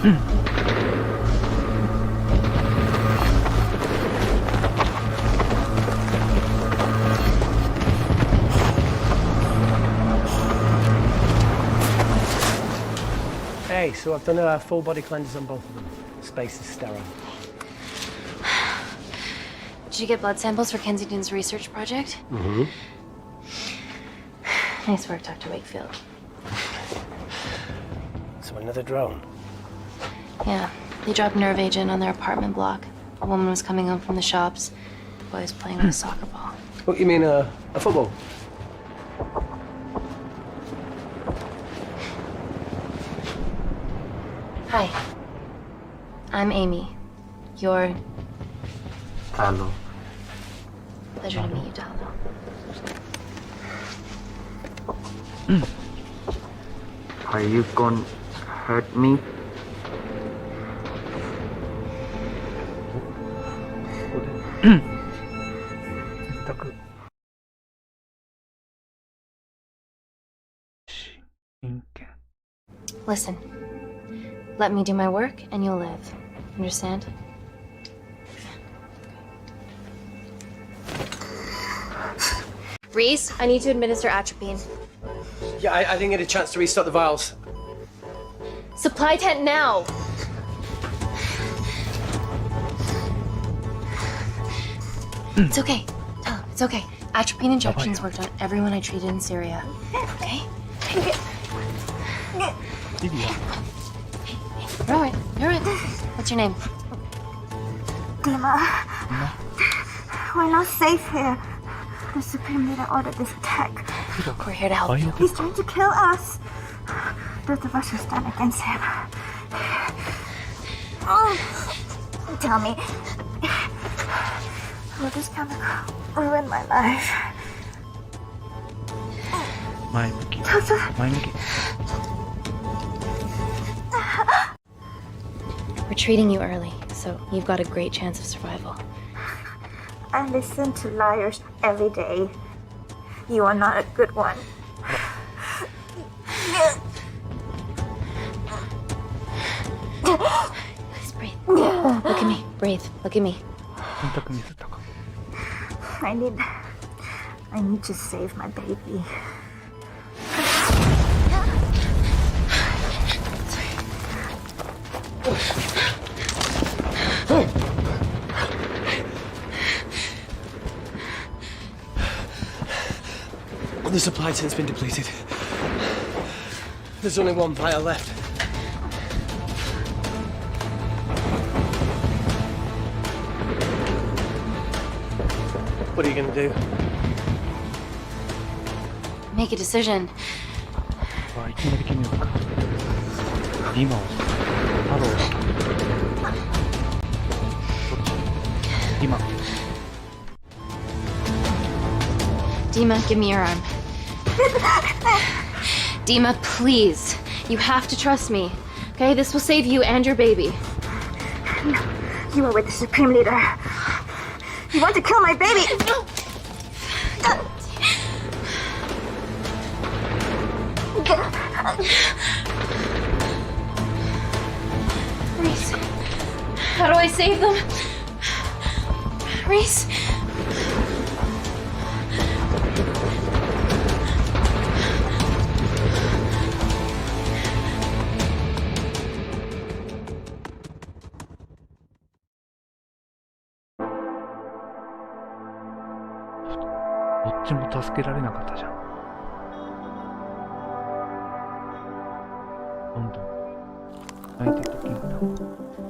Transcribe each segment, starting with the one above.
Hey, so I've done a full body cleanse on both of them. Space is sterile. Did you get blood samples for Kensington's research project? Mm-hmm. Nice work, Dr. Wakefield. So another drone? Yeah, they dropped nerve agent on their apartment block. A woman was coming home from the shops. The boy was playing with a soccer ball. What, you mean a football? Hi. I'm Amy. You're... Hello. Pleasure to meet you, Talo. Are you gonna hurt me? Listen. Let me do my work, and you'll live. Understand? Reese, I need to administer atropine. Yeah, I didn't get a chance to restock the vials. Supply tent now! It's okay. Tell him, it's okay. Atropine injections worked on everyone I treated in Syria. Okay? You're alright. You're alright. What's your name? Dima, we're not safe here. The Supreme Leader ordered this attack. We're here to help you. He's trying to kill us. Both of us will stand against him. Oh, tell me, will this chemical ruin my life? We're treating you early, so you've got a great chance of survival. I listen to liars every day. You are not a good one. Please breathe. Look at me. Breathe. Look at me. I need to save my baby. The supply tent's been depleted. There's only one vial left. What are you gonna do? Make a decision. Dima, give me your arm. Dima, please. You have to trust me. Okay? This will save you and your baby. No, you are with the Supreme Leader. You want to kill my baby? No. Reese, how do I save them? Reese.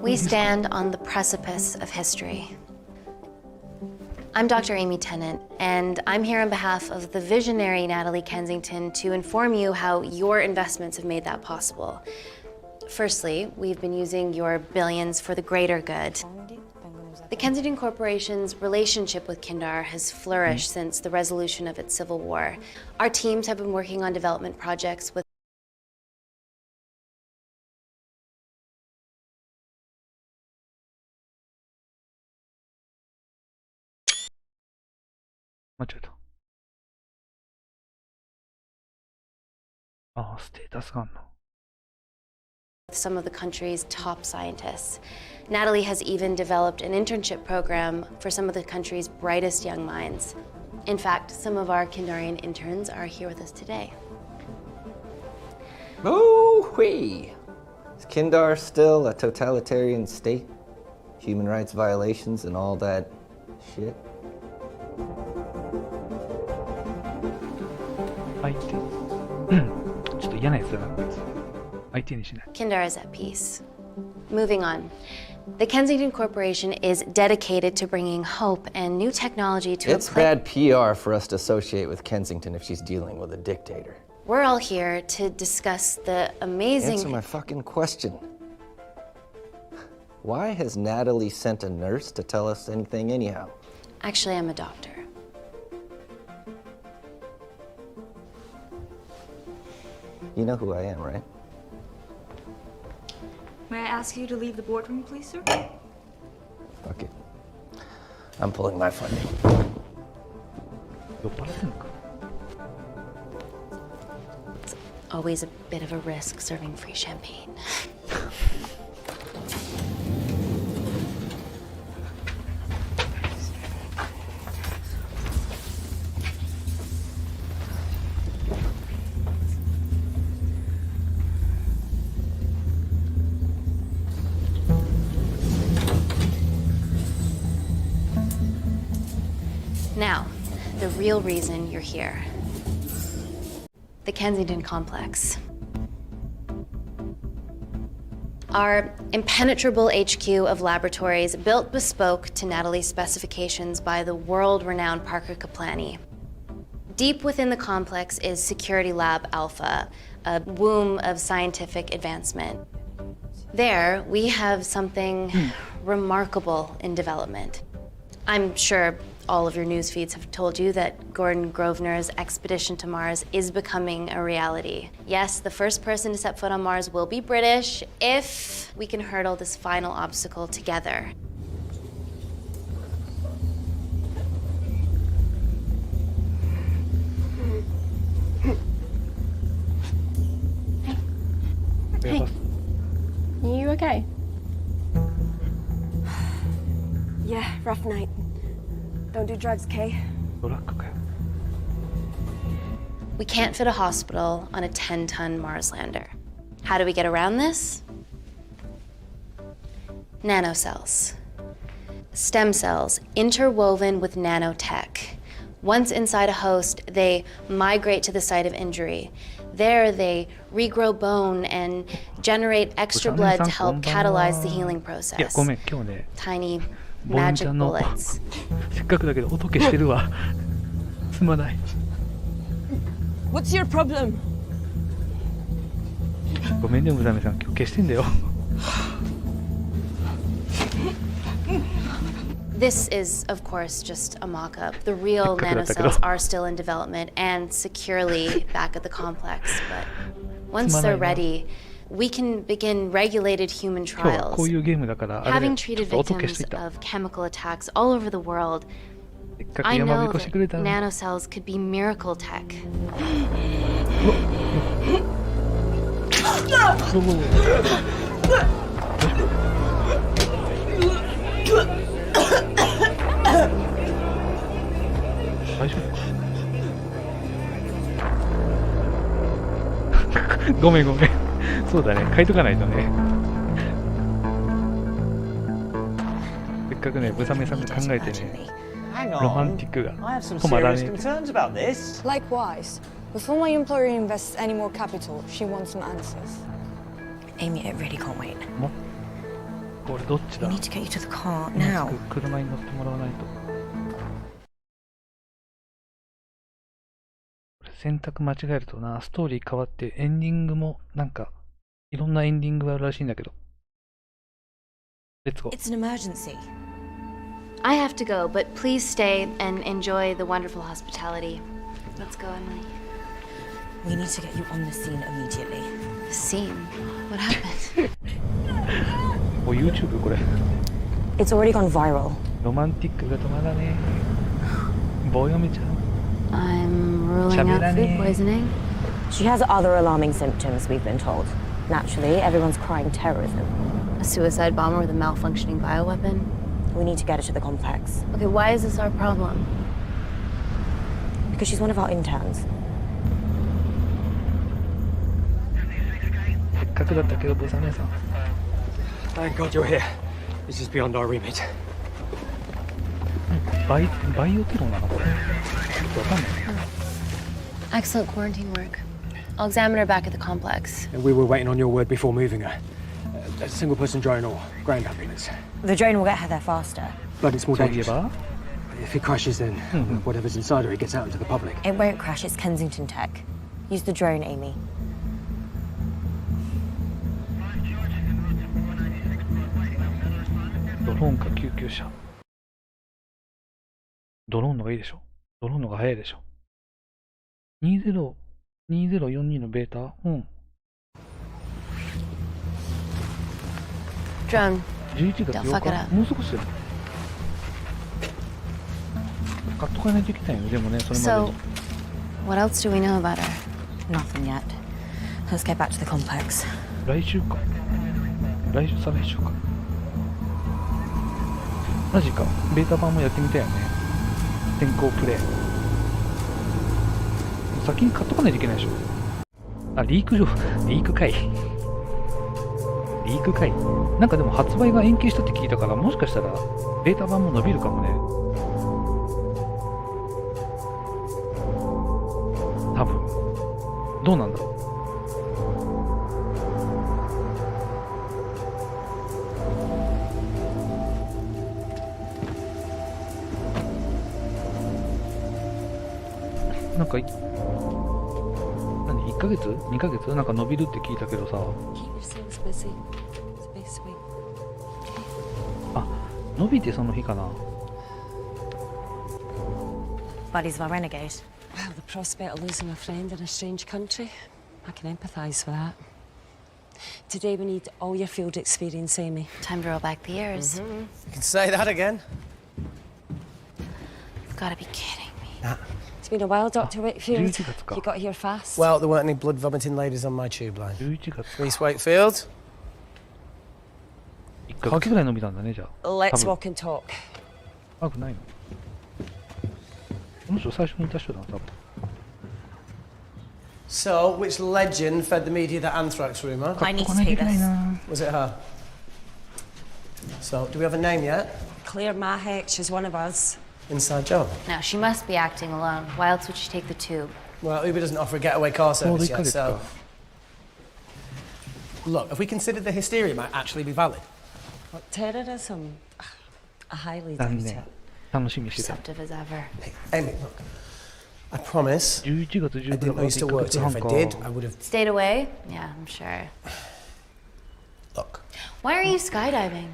We stand on the precipice of history. I'm Dr. Amy Tennant, and I'm here on behalf of the visionary Natalie Kensington to inform you how your investments have made that possible. Firstly, we've been using your billions for the greater good. The Kensington Corporation's relationship with Kindar has flourished since the resolution of its civil war. Our teams have been working on development projects with some of the country's top scientists. Natalie has even developed an internship program for some of the country's brightest young minds. In fact, some of our Kindarian interns are here with us today. Oh-wee! Is Kindar still a totalitarian state? Human rights violations and all that shit? 相手。うん。ちょっと嫌なやつだな、こいつ。相手にしない。Kindar is at peace. Moving on. The Kensington Corporation is dedicated to bringing hope and new technology to It's bad PR for us to associate with Kensington if she's dealing with a dictator. We're all here to discuss the amazing... Answer my fucking question. Why has Natalie sent a nurse to tell us anything anyhow? Actually, I'm a doctor. You know who I am, right? May I ask you to leave the boardroom, please, sir? Fuck it. I'm pulling my funding. 酔っ払ってんのか。It's always a bit of a risk serving free champagne. Now, the real reason you're here. The Kensington Complex. Our impenetrable HQ of laboratories built bespoke to Natalie's specifications by the world-renowned Parker Kaplani. Deep within the complex is Security Lab Alpha, a womb of scientific advancement. There, we have something remarkable in development. I'm sure all of your news feeds have told you that Gordon Grosvenor's expedition to Mars is becoming a reality. Yes, the first person to set foot on Mars will be British if we can hurdle this final obstacle together. Hey. Are you okay? Yeah, rough night. Don't do drugs, Kay. ドラッグかよ。We can't fit a hospital on a 10-ton Mars lander. How do we get around this? Nanocells. Stem cells interwoven with nanotech. Once inside a host, they migrate to the site of injury. There, they regrow bone and generate extra blood to help catalyze the healing いや、 process. ごめん、今日ね、 Tiny ボンちゃ magic んの bullets. せっかくだけど音消してるわ。すまない。 What's your problem? ごめんね、ムザメさん、今日消してんだよ。 This is, of course, just a mock-up. The real せっかくだったけど。 nanocells are still in development and securely back at the complex. But once they're ready, we can begin regulated human 今日は trials. こういうゲームだからあれ Having でちょ treated っと音消し victims といた。 of chemical attacks all over the world, せっかく I 山 know びこして that くれたのに。 nanocells could be miracle tech. 大丈夫かごめんごめん。そうだね、書いとかないとね。せっかくね、ブサメさんが考えてね、 Hang ロマン on. ティックが I have some 止まら serious ねえ。 concerns about this. Likewise, before my employer invests any more capital, she wants some answers. Amy, I really can't wait. もこれどっち We だ need to get you to the car 今 now. すぐ車に乗ってもらわないと。これ選択間違えるとな、ストーリー変わってエンディングもなんかいろんなエンディングがあるらしいんだけど。レッツゴー。 It's an emergency. I have to go, but please stay and enjoy the wonderful hospitality. Let's go, Emily. We need to get you on the scene immediately. The scene? What happened? お YouTube これ。 It's already gone viral. ロマンティックが止まらねえ。棒読めちゃう。 I'm ruling out food poisoning. She has other alarming symptoms, we've been told. Naturally, everyone's crying terrorism. A suicide bomber with a malfunctioning bioweapon? We need to get her to the complex. Okay, why is this our problem? Because she's one of our interns. せっかくだったけど、ボサ姉さん。Thank God you're here. This is beyond our remit. バイオテロなのこれ。ちょっとわかんない。Excellent quarantine work. I'll examine her back at the complex. And we were waiting on your word before moving her. A single person drone or ground ambulance. The drone will get her there faster. But it's more そういえ dangerous. ば、If it crashes, then whatever's inside her, it gets out into the public. It won't crash, it's Kensington tech. Use the drone, Amy. ドローンか救急車。ドローンのがいいでしょ。ドローンのが早いでしょ。2042のベータ、うん。Drone. 11月 Don't fuck it 8 up. 日。もう少しだよ。買っとかないといけないよ。でもね、それまで So, に。 what else do we know about her? Nothing yet. Let's get back to the complex. 来週か。来週、再来週か。マジか。ベータ版もやってみたよね。先行プレイ。先に買っとかないといけないでしょ。あ、リークかい。リークかい。なんかでも発売が延期したって聞いたから、もしかしたらベータ版も伸びるかもね。多分。どうなんだろう。なんか1ヶ月 ?2 ヶ月なんか伸びるって聞いたけどさ。あ、伸びてその日かな。Buddies of our renegade. Well, the prospect of losing a friend in a strange country, I can empathise with that. Today we need all your field experience, Amy. Time to roll back the years. You can say that again. You've got to be kidding me. It's been a while, Dr. Whitfield. 11月か。 You got here fast. Well, there weren't any blood vomiting ladies on my tube line. 11月か。 Reese Wakefield. 1ヶ月ぐらい伸びたんだね、じゃあ。 Let's 多分 walk and talk. 悪くないの。この人最初にいた人だな、多分。So, which legend fed the media that anthrax rumour? I need こ to ないとい take けない this. な。 Was it her? So, do we have a name yet? Claire Mahek, she's one of us. Inside job. Now, she must be acting alone. Why else would she take the tube? Well, Uber doesn't offer a getaway car service 1ヶ yet, 月 so... か。 Look, if we consider the hysteria might actually be valid. What, terrorism? I highly 残 doubt 念 it.。楽しみにしてた。 Deceptive as ever. Hey, Amy, look. I promise 11月 I 19 didn't know you 日 still 1ヶ worked 月 here. 半 If I か。 did, I would have... Stayed away? Yeah, I'm sure. Look, Why aren't you skydiving?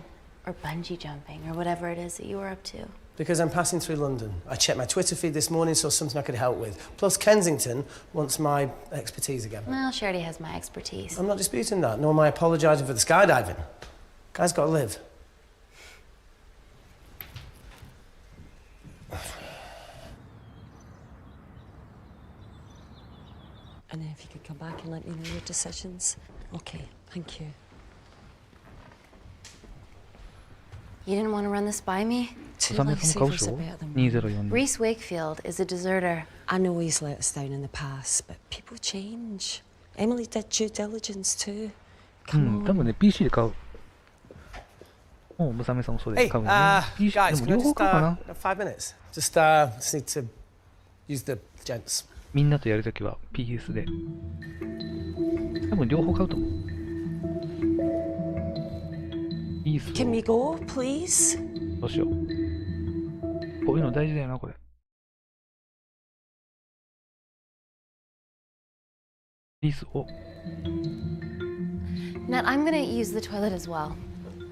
Or bungee jumping? Or whatever it is that you were up to? because I'm passing through London. I checked my Twitter feed this morning, saw something I could help with. Plus, Kensington wants my expertise again. Well, she already has my expertise. I'm not disputing that, nor am I apologising for the skydiving. Guy's got to live. And if you could come back and let me know your decisions. Okay, thank you. You didn't want to run this by me? 2 小雨さんも買う lifesavers でし are ょ better than one. 2042。 Reese Wakefield is a deserter. I know he's let us down in the past, but people change. Emily did due diligence too. う Come ん、多 on. 分ね、PC で買う。もう、ムサメさんもそうで Hey, 買うね。PC guys, でも can I 両方 just 買うかな。 have 5 minutes? Just need to use the gents. みんなとやるときは PS で。多分両方買うと思う。いいっすよ。 Can we go, please? どうしよう。こういうの大事だよな、これ。リースを。 Nat, I'm gonna use the toilet as well.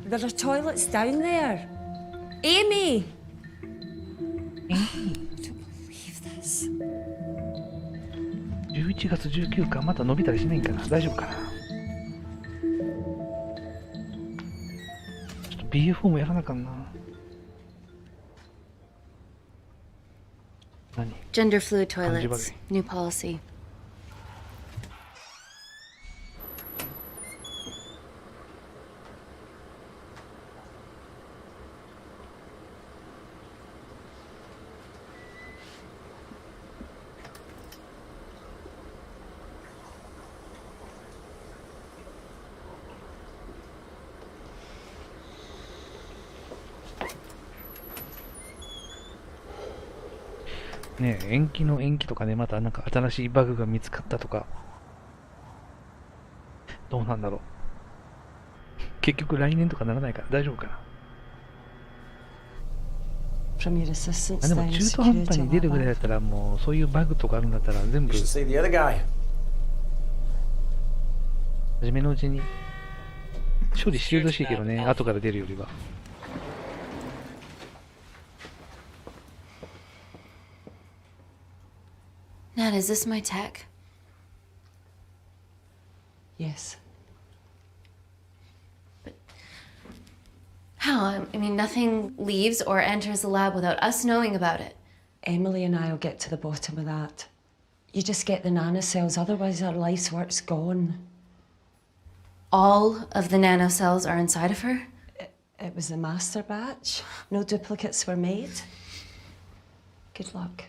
There are toilets down there. Amy! I don't believe this. 11月19日、また伸びたりしないんかな。大丈夫かな。ちょっと BF4 もやらなあかんな。何 Gender fluid Kanji toilets. New policy. ねえ、延期の延期とかね、またなんか新しいバグが見つかったとか、どうなんだろう。結局来年とかならないから大丈夫かな。From your assistance, あ、でも then 中途半端 security に出るぐらいだったらもうそういうバグとかあるんだったら全部 You should see the other guy. 初めのうちに処理してるらしいけどね、後から出るよりは。Nat, is this my tech? Yes. How? I mean, nothing leaves or enters the lab without us knowing about it. Emily and I will get to the bottom of that. You just get the nanocells, otherwise our life's work's gone. All of the nanocells are inside of her? It was a master batch. No duplicates were made. Good luck.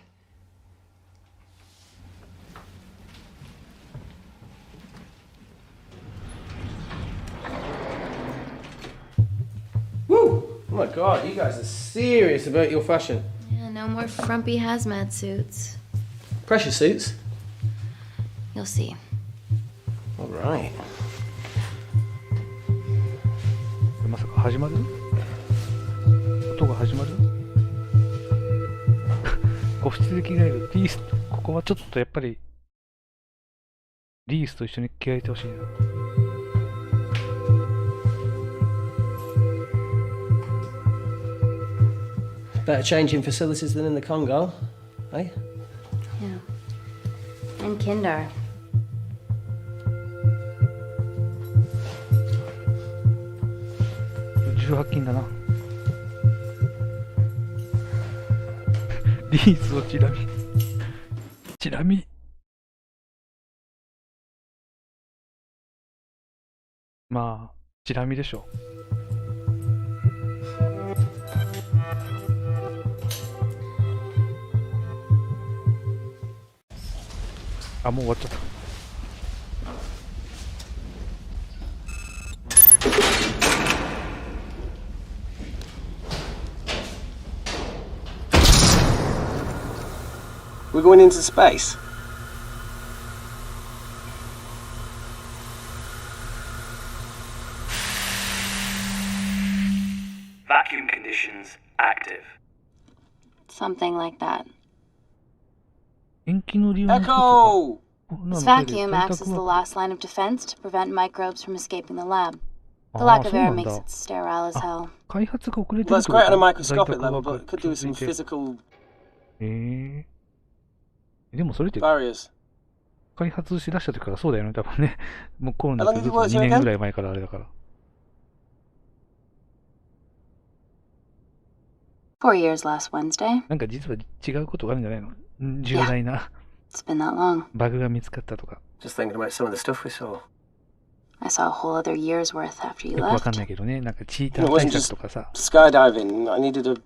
Woo! Oh my god, you guys are serious about your fashion. Yeah, no more frumpy hazmat suits. Pressure suits? You'll see. Alright. まさか始まる？音が始まる？個室で着替える。リース、ここはちょっとやっぱりリースと一緒に着替えてほしいな。Better changing facilities than in the Congo, eh? Yeah. And Kindar. 18金だな。リースをチラ見。チラ見。まあ、チラ見でしょう。あ、もう終わっちゃった。We're going into space. Vacuum conditions active. Something like that. 延期の理由 Echo! This vacuum acts as the last line of defense to prevent microbes from escaping the lab. The lack of air makes it sterile as hell. 開発が遅れてる Well, って that's こと great on a 在宅 microscopic level, ワーク but it could do with some 続いて physical でもそれって barriers. 開発しだした時からそうだよね、多分ね。もうコロナって How long have you worked 2 here 年 again? ぐらい前からあれだから。4 years last Wednesday. なんか実は違うことがあるんじゃないの？重大な It's been that long. バグが見つかったとか。 Just thinking about some of the stuff we saw. I saw a whole other year's worth after you よくわかん left. ないけどね、なんかチータ It ー wasn't 対 just 策とかさ。 skydiving. I needed a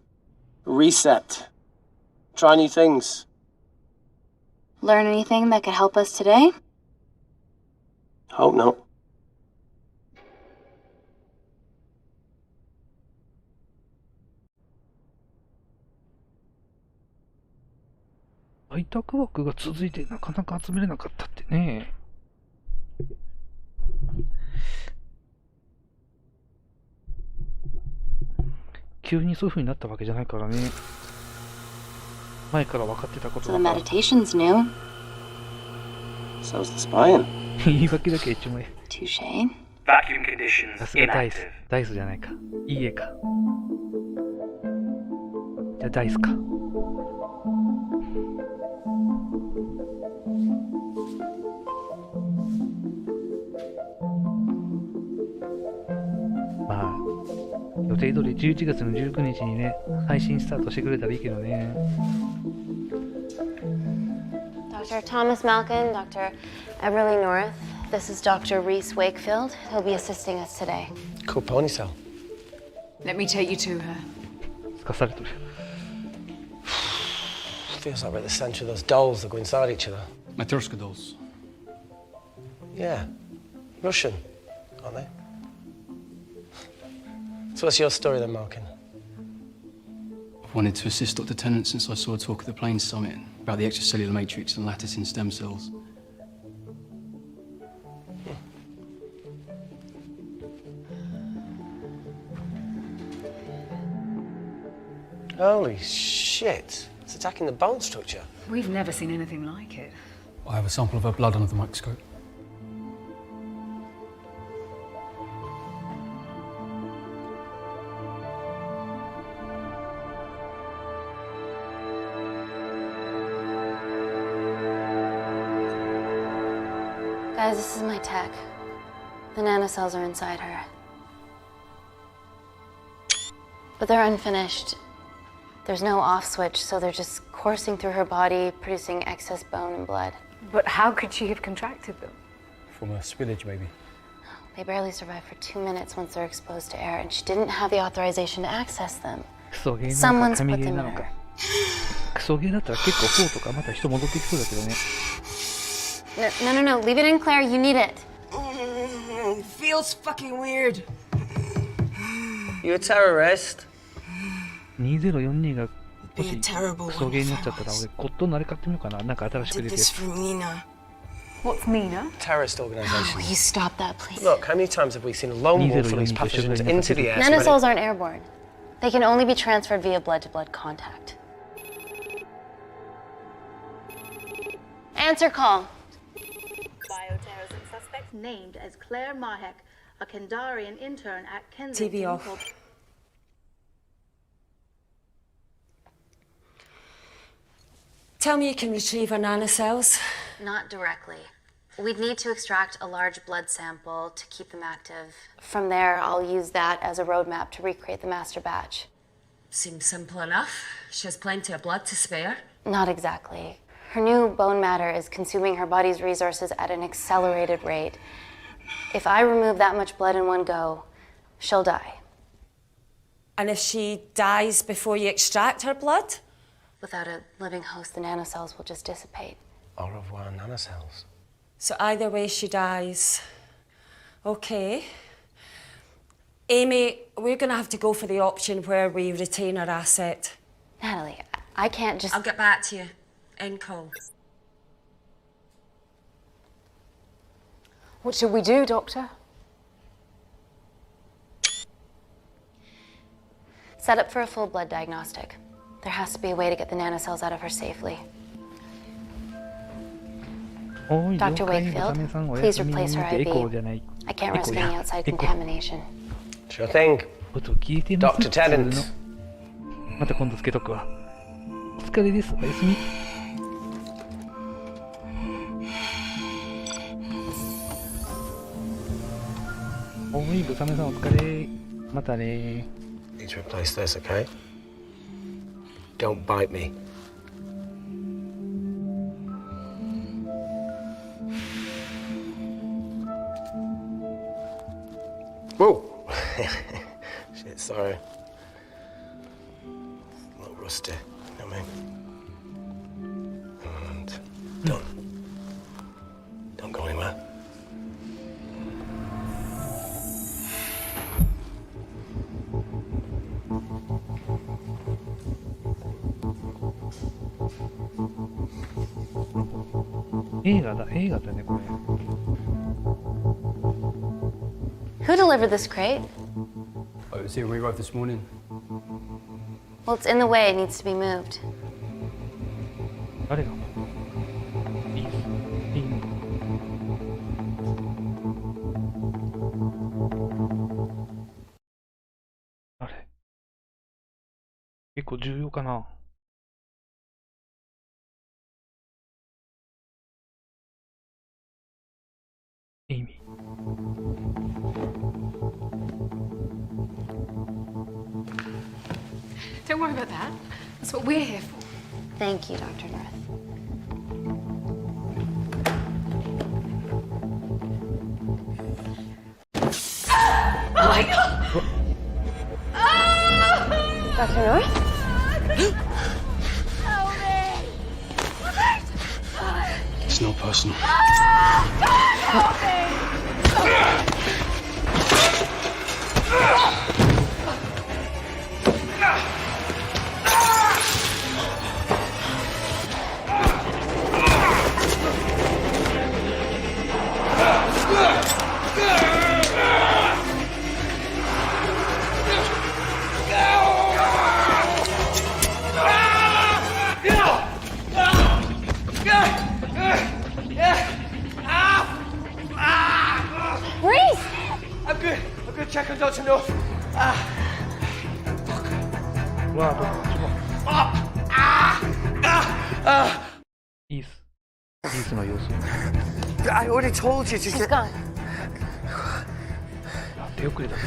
reset. Try new things. Learn anything that could help us today? Hope not. 在宅ワークが続いてなかなか集めれなかったってね。急にそういう風になったわけじゃないからね。前から分かってたこと So だ the から。 meditation's new. So's the spying. 言い訳だけ一枚。 Touche. Vacuum conditions さすがダイス inactive.。ダイスじゃないか。いい絵か。じゃあダイスか。まあ、予定通り11月の19日にね、配信スタートしてくれたらいいけどね。Dr. Thomas Malkin, Dr. Everly North. This is Dr. Reese Wakefield. He'll be assisting us today. Cool ponytail. Let me take you to her. すかされとる。 Feels like we're at the centre of those dolls that go inside each other. Matryoshka dolls. Yeah. Russian, aren't they? So what's your story then, Malkin? Wanted to assist Dr. Tennant since I saw a talk at the Plains Summit about the extracellular matrix and lattice in stem cells. Holy shit. It's attacking the bone structure. We've never seen anything like it. I have a sample of her blood under the microscope. Guys, this is my tech. The nanocells are inside her. But they're unfinished. There's no off switch, so they're just coursing through her body, producing excess bone and blood. But how could she have contracted them? From a spillage, maybe. They barely survive for 2 minutes once they're exposed to air, and she didn't have the authorization to access them. Someone's put them in her. クソゲーだったら結構そうとかまた人戻ってきそうだけどね。No. Leave it in, Claire. You need it. Feels fucking weird. You a terrorist? 2042がもしクソゲーになっちゃったら俺コットンのあれ買ってみようかな。なんか新しく出てるやつ。 What's Mina? Terrorist organisation. Will you stop that, please? Look, how many times have we seen a lone wolf release pathogens into the air? Nanocells aren't airborne. They can only be transferred via blood-to-blood contact. Answer call. Bioterrorism suspect named as Claire Mahek, a Kandarian intern at Kensington. TV off. Tell me you can retrieve her nanocells. Not directly. We'd need to extract a large blood sample to keep them active. From there, I'll use that as a roadmap to recreate the master batch. Seems simple enough. She has plenty of blood to spare. Not exactly. Her new bone matter is consuming her body's resources at an accelerated rate. If I remove that much blood in one go, she'll die. And if she dies before you extract her blood? Without a living host, the nanocells will just dissipate. Au revoir, nanocells. So either way she dies. Okay. Amy, we're gonna have to go for the option where we retain our asset. Natalie, I can't just... I'll get back to you. End call. What should we do, Doctor? Set up for a full blood diagnostic. There has to be a way to get the nanocells out of her safely. Dr. Wakefield, please replace her IV. I can't risk any outside contamination. Sure thing. Dr. Tennant. また今度つけとくわ。お疲れです。おやすみ。おい、ブサメさんお疲れ。またね。Need to replace this, okay? Don't bite me. Whoa! Shit, sorry. A little rusty, you know what I mean? And done. Don't go anywhere. Who delivered this crate? Oh, it was here when we arrived this morning. Well, it's in the way. It needs to be moved. 誰がいいあれ結構重要かな。エイミー。Don't worry about that. That's what we're here for. Thank you, Dr. North. Oh my God! Dr. North? It's not personal. check I got enough. I already told you to She's get. gone. 手遅れだぞ。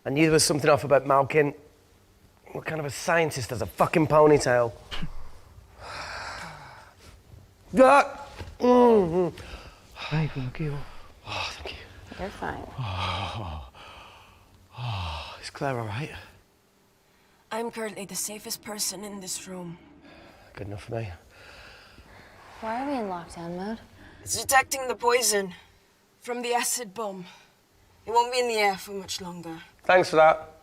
I knew there was something off about Malkin. What kind of a scientist has a fucking ponytail? Oh, thank you. You're fine. Is Claire all right? I'm currently the safest person in this room. Good enough for me. Why are we in lockdown mode? It's detecting the poison from the acid bomb. It won't be in the air for much longer. Thanks for that.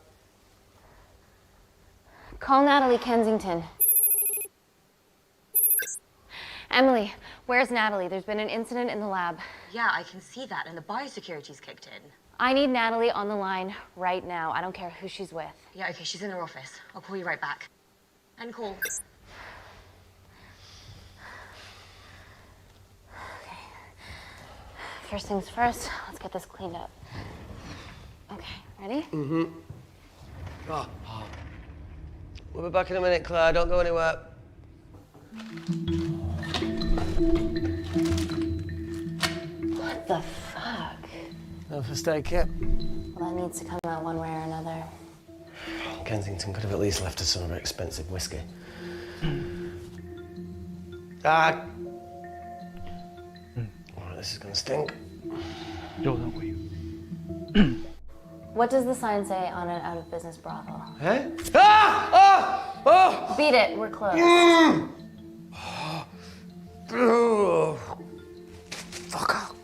Call Natalie Kensington. Emily, where's Natalie? There's been an incident in the lab. Yeah, I can see that, and the biosecurity's kicked in. I need Natalie on the line right now. I don't care who she's with. Yeah, okay, she's in her office. I'll call you right back. End call. Okay. First things first, let's get this cleaned up. Okay, ready? Mm-hmm. We'll be back in a minute, Claire. Don't go anywhere. What the fuck? No first aid kit. Well, that needs to come out one way or another. Kensington could have at least left us some of her expensive whiskey. Alright, this is gonna stink. What does the sign say on an out-of-business brothel? Huh? Ah! Oh! Oh! Beat it, we're closed. Oh. Fuck off.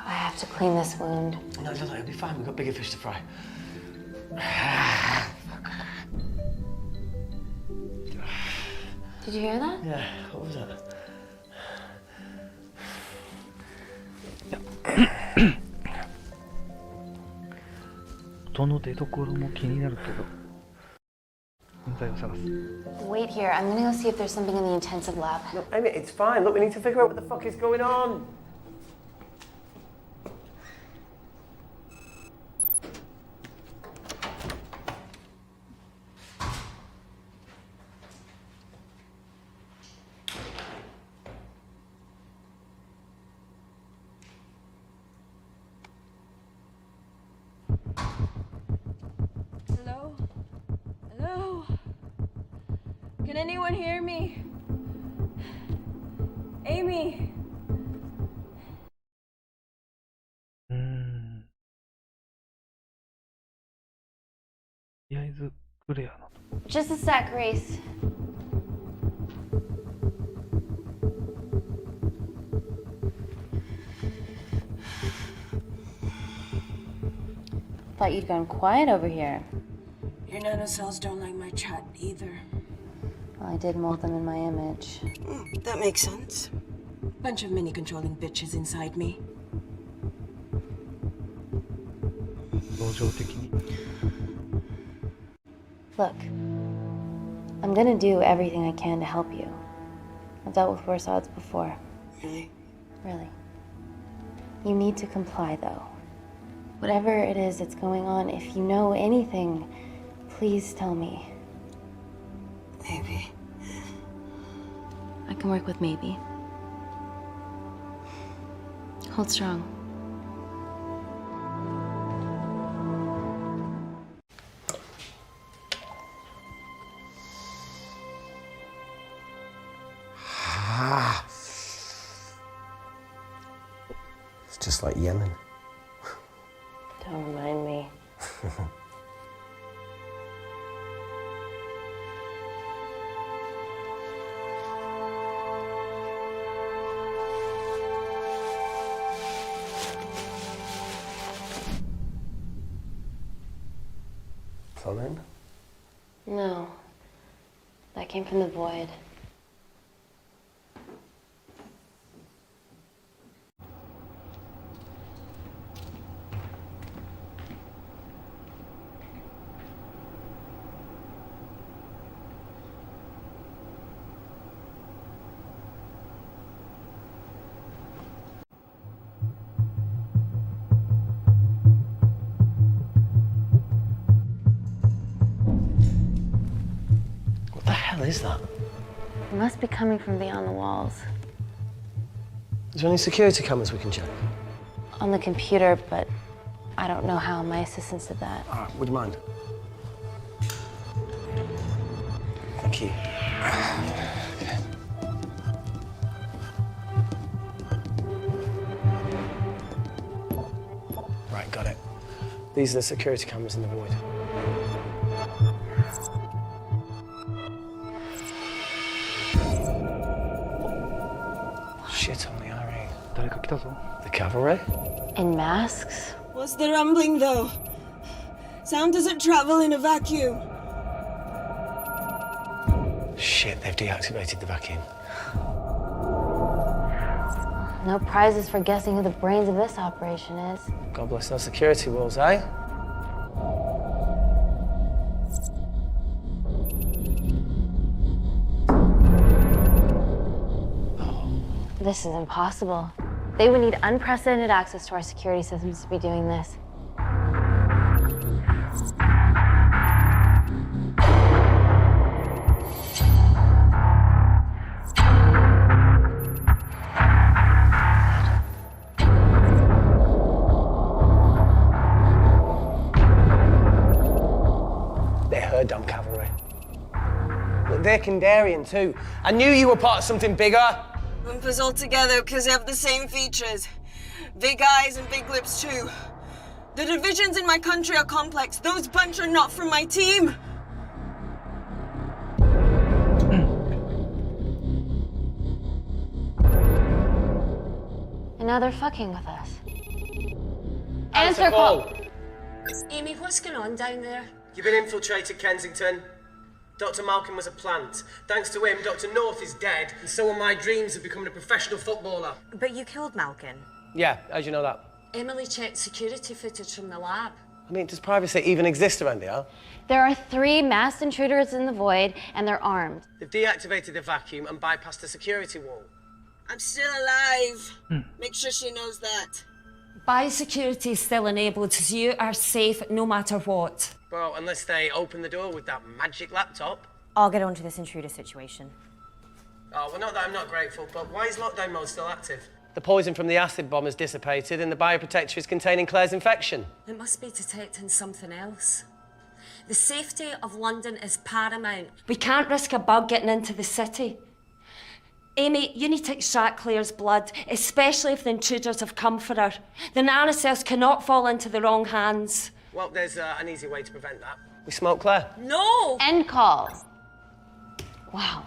I have to clean this wound. No, it'll be fine. We've got bigger fish to fry. Did you hear that? Yeah, what was that? 音の出所も気になるけど、存在を探す。 Wait here. I'm gonna go see if there's something in the intensive lab. No, Amy, it's fine. Look, we need to figure out what the fuck is going on. Hello? Hello? Can anyone hear me? Amy? Just a sec, Grace. Thought you'd gone quiet over here. Your nanocells don't like my chat either. Well, I did mold them in my image. That makes sense. Bunch of mini-controlling bitches inside me. Look, I'm gonna do everything I can to help you. I've dealt with worse odds before. Really? Really. You need to comply, though. Whatever it is that's going on, if you know anything, please tell me. Maybe. I can work with maybe. Hold strong. It's just like Yemen. Don't remind me. Something? No. That came from the void. What the hell is that? It must be coming from beyond the walls. Is there any security cameras we can check? On the computer, but I don't know how. My assistants did that. All right, would you mind? Thank you. Okay. Right, got it. These are the security cameras in the void. Shit on the RE. 誰か来たぞ。 The cavalry? In masks? What's the rumbling, though? Sound doesn't travel in a vacuum. Shit, they've deactivated the vacuum. No prizes for guessing who the brains of this operation is. God bless those security walls, eh? This is impossible. They would need unprecedented access to our security systems to be doing this. They're her damn cavalry. Look, they're Kandarian too. I knew you were part of something bigger. Lump us all together because they have the same features. Big eyes and big lips too. The divisions in my country are complex. Those bunch are not from my team. And now they're fucking with us. Answer call! Amy, what's going on down there? You've been infiltrated, Kensington. Dr. Malcolm was a plant. Thanks to him, Dr. North is dead, and so are my dreams of becoming a professional footballer. But you killed Malkin. Yeah, how'd you know that? Emily checked security footage from the lab. I mean, does privacy even exist around here? There are 3 masked intruders in the void, and they're armed. They've deactivated the vacuum and bypassed the security wall. I'm still alive. Make sure she knows that. Biosecurity is still enabled, so you are safe no matter what. Well, unless they open the door with that magic laptop. I'll get onto this intruder situation. Oh, well, not that I'm not grateful, but why is lockdown mode still active? The poison from the acid bomb has dissipated and the bioprotector is containing Claire's infection. It must be detecting something else. The safety of London is paramount. We can't risk a bug getting into the city. Amy, you need to extract Claire's blood, especially if the intruders have come for her. The nanocells cannot fall into the wrong hands. Well, there's an easy way to prevent that. We smoke Claire. No! End call. Wow.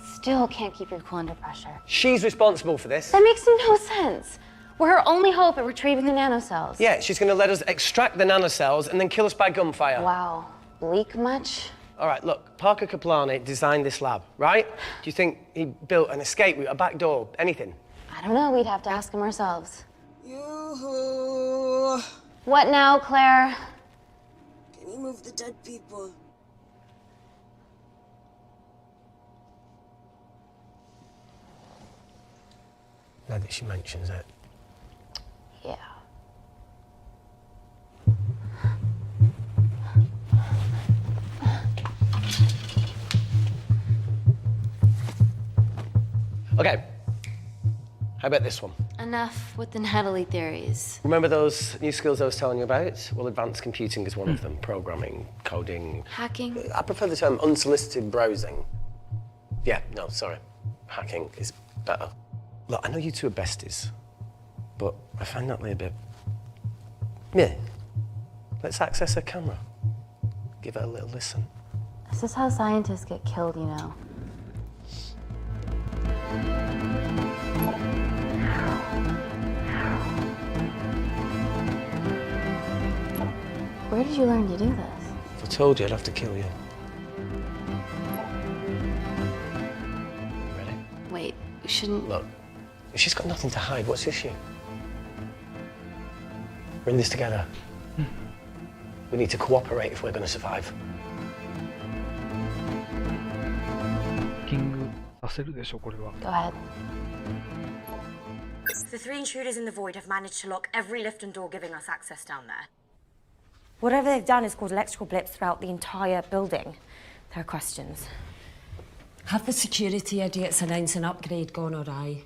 Still can't keep your cool under pressure. She's responsible for this. That makes no sense. We're her only hope at retrieving the nanocells. Yeah, she's going to let us extract the nanocells and then kill us by gunfire. Wow. Bleak much? All right, look, Parker Kaplani designed this lab, right? Do you think he built an escape route, a back door, anything? I don't know. We'd have to ask him ourselves. Yoo-hoo. What now, Claire? Can you move the dead people? Now that she mentions it. Yeah. Okay. How about this one? Enough with the Natalie theories. Remember those new skills I was telling you about? Well, advanced computing is one of them. Programming, coding. Hacking? I prefer the term unsolicited browsing. Yeah, no, sorry. Hacking is better. Look, I know you two are besties, but I find Natalie a bit... Yeah. Let's access her camera. Give her a little listen. This is how scientists get killed, you know. Where did you learn to do this? told you I'd have to kill you. Ready? Wait, we shouldn't... Look, she's got nothing to hide. What's the issue? We're in this together. We need to cooperate if we're going to survive. キングさせるでしょこれは。 Go ahead. The three intruders in the void have managed to lock every lift and door giving us access down there. Whatever they've done is caused electrical blips throughout the entire building. There are questions. Have the security idiots announce an upgrade gone awry?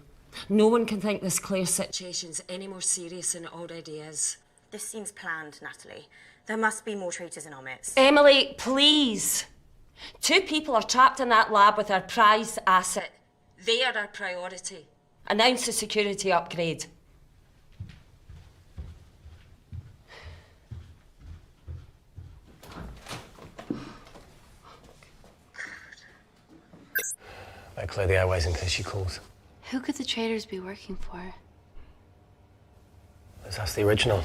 No one can think this Claire situation's any more serious than it already is. This seems planned, Natalie. There must be more traitors in our midst. Emily, please! 2 people are trapped in that lab with our prized asset. They are our priority. Announce the security upgrade. Better clear the airways in case she calls. Who could the traitors be working for? Let's ask the original.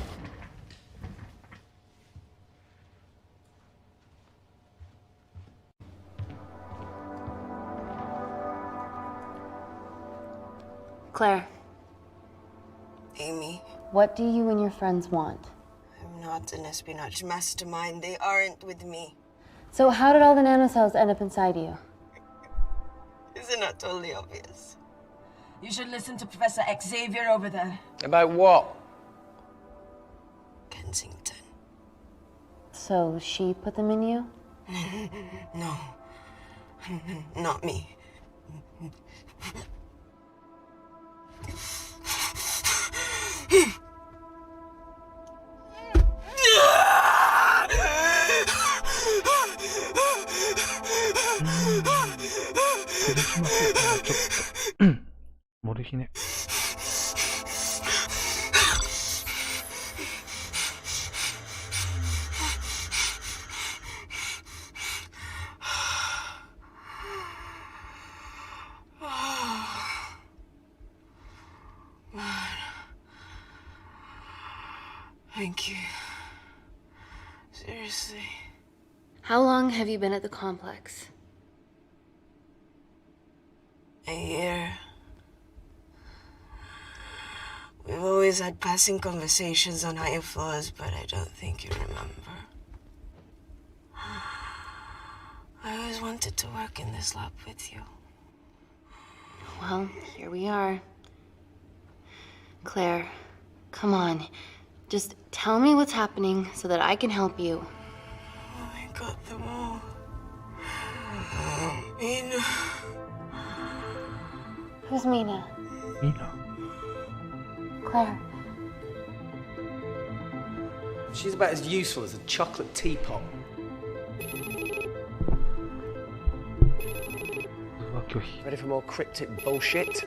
Claire, Amy, what do you and your friends want? I'm not an espionage mastermind. They aren't with me. So how did all the nanocells end up inside you? Is it not totally obvious? You should listen to Professor Xavier over there. About what? Kensington. So she put them in you? No. Not me. Thank you. Seriously. How long have you been at the complex? A year. We've always had passing conversations on higher floors, but I don't think you remember. I always wanted to work in this lab with you. Well, here we are. Claire, come on. Just tell me what's happening so that I can help you. I got them all. Mina. Who's Mina? Mina. Claire. She's about as useful as a chocolate teapot. Ready for more cryptic bullshit?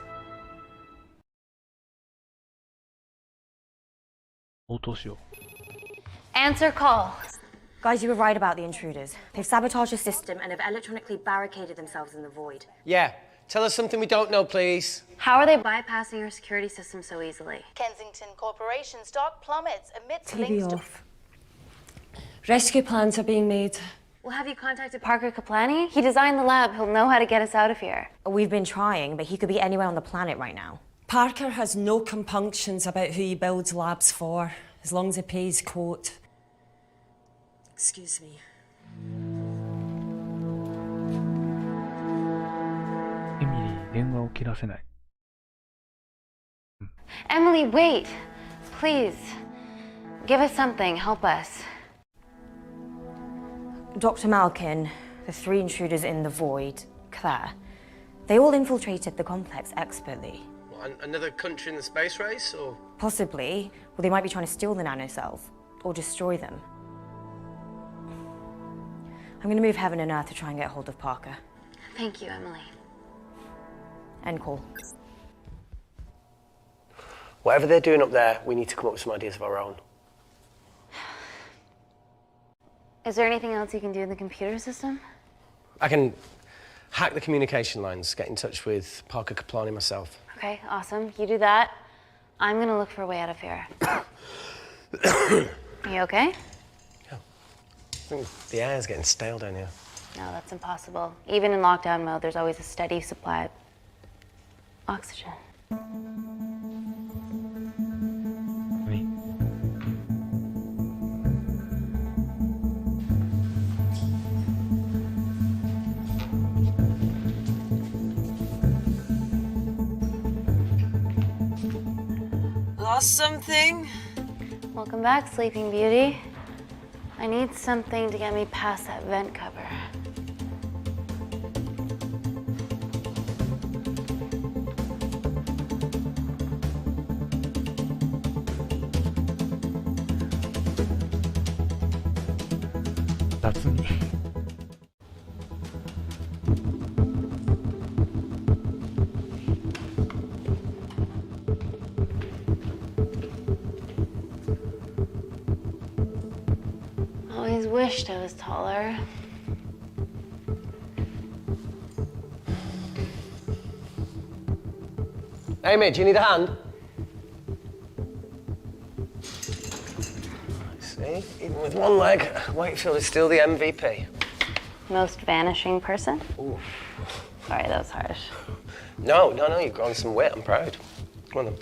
Answer call. Guys, you were right about the intruders. They've sabotaged the system And have electronically barricaded themselves in the void. Yeah. Tell us something we don't know, please. How are they bypassing our security system so easily? Kensington Corporation's stock plummets amidst TV links to... off. Rescue plans are being made. Well, have you contacted Parker Kaplani? He designed the lab. He'll know how to get us out of here. We've been trying, but he could be anywhere on the planet right now. Parker has no compunctions about who he builds labs for, as long as he pays quote. Excuse me. Emily, wait. Please. Give us something. Help us. Dr. Malkin, the 3 intruders in the void, Claire, they all infiltrated the complex expertly. Another country in the space race, or? Possibly. Well, they might be trying to steal the nanocells, or destroy them. I'm going to move heaven and earth to try and get hold of Parker. Thank you, Emily. End call. Whatever they're doing up there, we need to come up with some ideas of our own. Is there anything else you can do in the computer system? I can hack the communication lines, get in touch with Parker Kaplani myself. Okay, awesome. You do that. I'm gonna look for a way out of here. You okay? Yeah. think the air's getting stale down here. No, that's impossible. Even in lockdown mode, there's always a steady supply of oxygen. Lost something? Welcome back, Sleeping Beauty. I need something to get me past that vent cover. That's me. Always wished I was taller. Amy, do you need a hand? See, even with one leg, Wakefield is still the MVP. Most vanishing person? Ooh. Sorry, that was harsh. No, you've grown some weight, I'm proud. Come on then.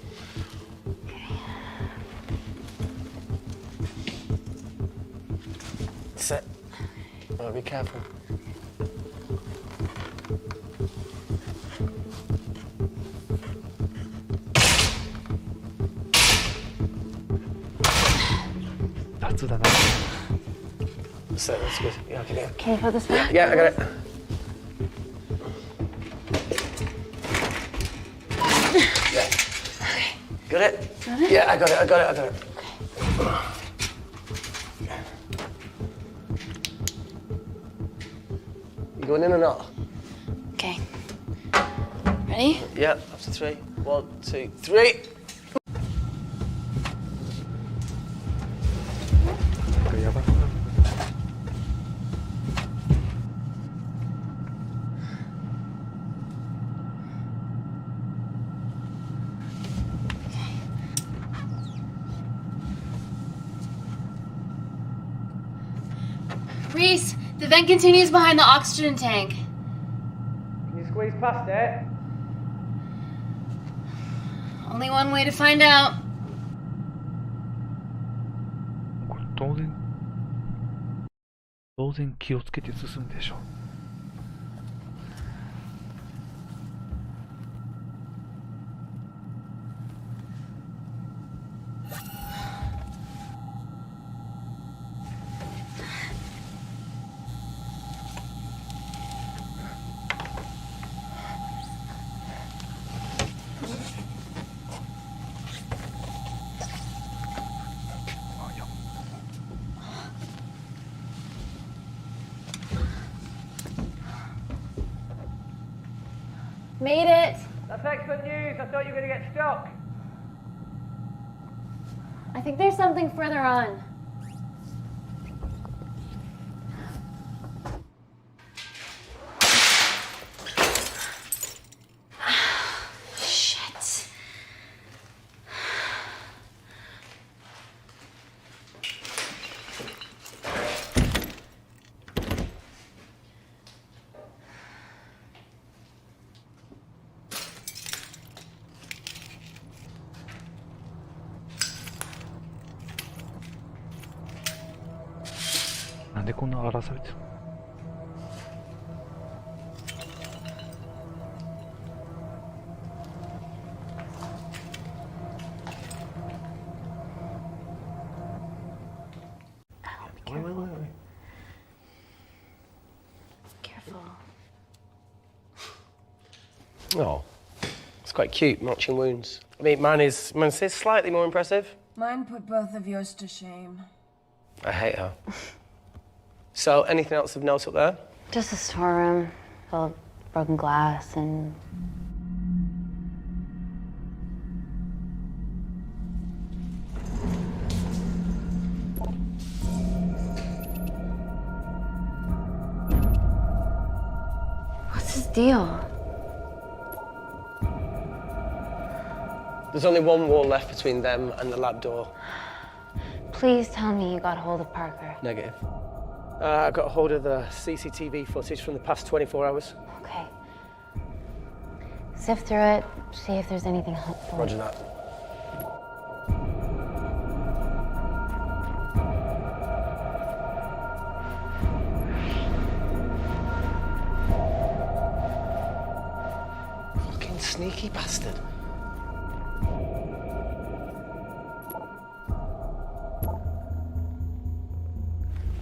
Sit. Oh, be careful. That's Sit, that's good. Yeah, I can do it. Can you put this back? Yeah, I got it. Yeah. Got it? Got it? Yeah, I got it. You going in or not? Okay. Ready? Yeah, after 3. 1, 2, 3. Reese, the vent continues behind the oxygen tank. Can you squeeze past it? Only one way to find out. これ当然気をつけて進むでしょう。Made it. That's excellent news. I thought you were going to get stuck. I think there's something further on. Shit.なんでこんな荒らされてるの？Careful. Oh, it's quite cute, matching wounds. I mean, mine is slightly more impressive. Mine put both of yours to shame. I hate her. So, anything else of note up there? Just a storeroom full of broken glass and... What's his deal? There's only one wall left between them and the lab door. Please tell me you got hold of Parker. Negative. I got a hold of the CCTV footage from the past 24 hours. Okay. Sift through it, see if there's anything helpful. Roger that. Fucking sneaky bastard.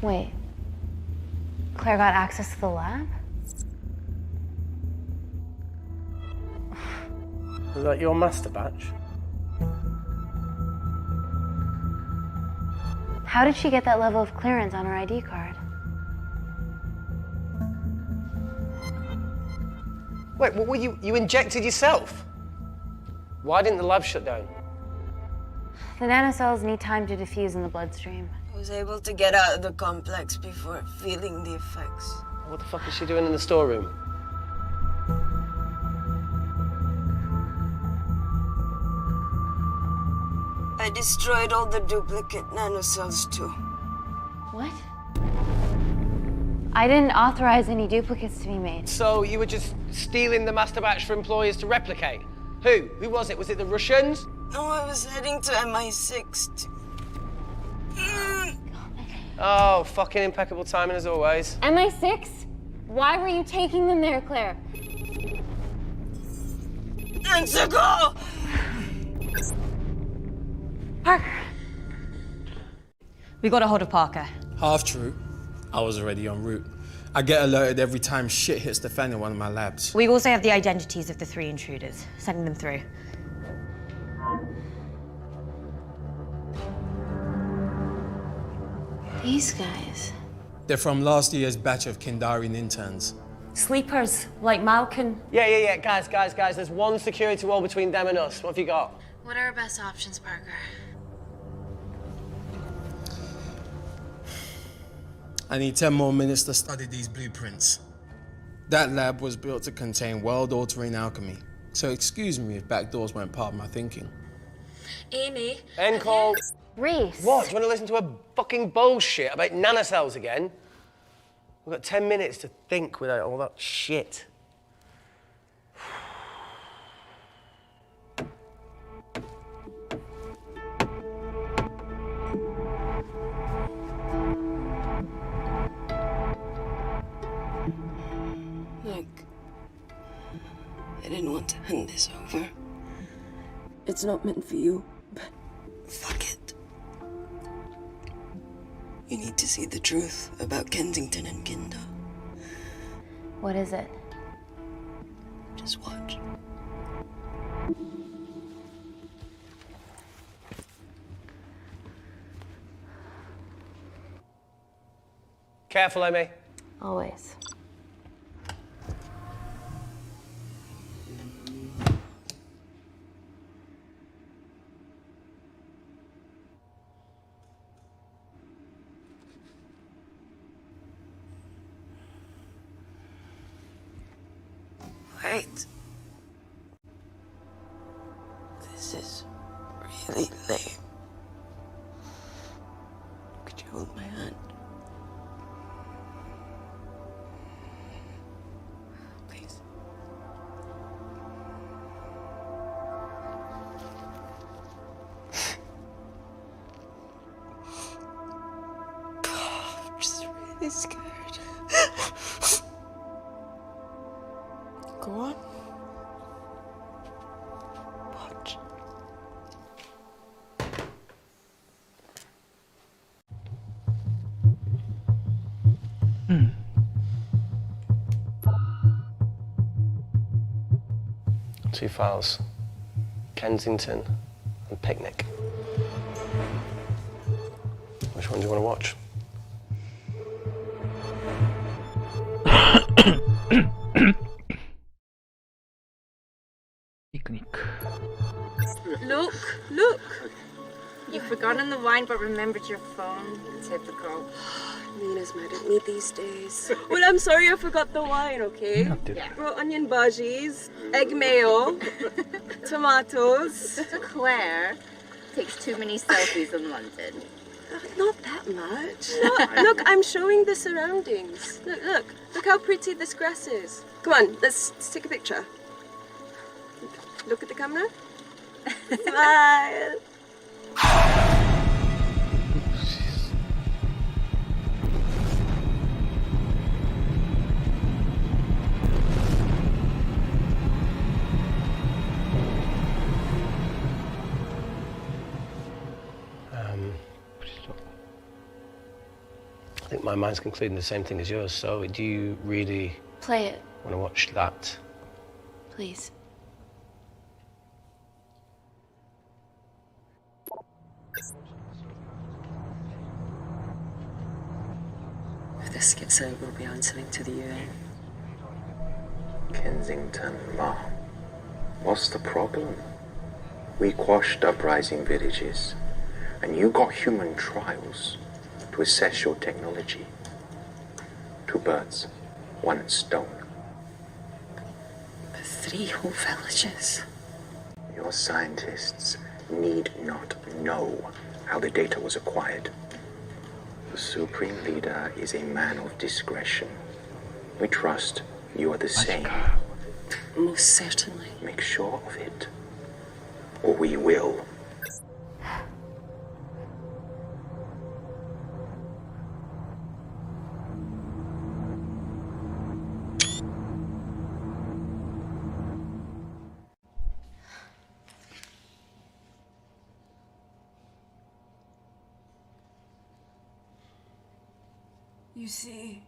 Wait. Claire got access to the lab? Is that your master batch? How did she get that level of clearance on her ID card? Wait, what were you injected yourself? Why didn't the lab shut down? The nanocells need time to diffuse in the bloodstream. I was able to get out of the complex before feeling the effects. What the fuck is she doing in the storeroom? I destroyed all the duplicate nanocells too. What? I didn't authorize any duplicates to be made. So you were just stealing the master batch for employers to replicate? Who? Who was it? Was it the Russians? No, I was heading to MI6 Oh, fucking impeccable timing as always. MI6? Why were you taking them there, Claire? Go! Parker. We got a hold of Parker. Half true. I was already en route. I get alerted every time shit hits the fan in one of my labs. We also have the identities of the 3 intruders. Sending them through. These guys. They're from last year's batch of Kindarian interns. Sleepers, like Malkin. Yeah. Guys. There's one security wall between them and us. What have you got? What are our best options, Parker? I need 10 more minutes to study these blueprints. That lab was built to contain world-altering alchemy. So excuse me if backdoors weren't part of my thinking. Amy. End call. Reese. What? Do you want to listen to a fucking bullshit about nanocells again? We've got 10 minutes to think without all that shit. Look, I didn't want to hand this over. It's not meant for you, but fuck it. You need to see the truth about Kensington and Kinder. What is it? Just watch. Careful, Amy. Always. Wait. This is really lame. Could you hold my hand? Please. I'm just really scared. Go on. Watch. Two files. Kensington and Picnic. Which one do you want to watch? Look! You've forgotten the wine but remembered your phone. Typical. Nina's mad at me these days. Well, I'm sorry I forgot the wine, okay? Yeah. Brought onion bhajis, egg mayo, tomatoes. Claire takes too many selfies in London. Not that much. Look, I'm showing the surroundings. Look how pretty this grass is. Come on, let's take a picture. Look at the camera. Smile. I think my mind's concluding the same thing as yours, so do you really Play it, want to watch that? please. If this gets out, we'll be answering to the UN. Kensington, Ma. What's the problem? We quashed uprising villages, and you got human trials to assess your technology. 2 birds, 1 stone. But 3 whole villages. Your scientists need not know how the data was acquired. The Supreme Leader is a man of discretion. We trust you are the same. Most certainly. Make sure of it, or we will. You see,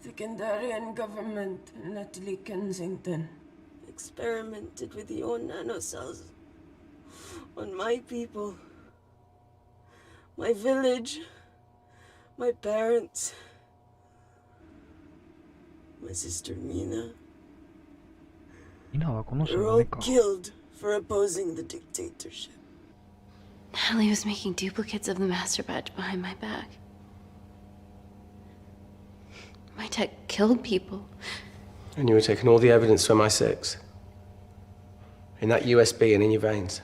the Kandarian government and Natalie Kensington experimented with your nanocells on my people, my village, my parents, my sister Mina. They're all killed for opposing the dictatorship. Natalie was making duplicates of the master batch behind my back. My tech killed people. And you were taking all the evidence from MI6? In that USB and in your veins?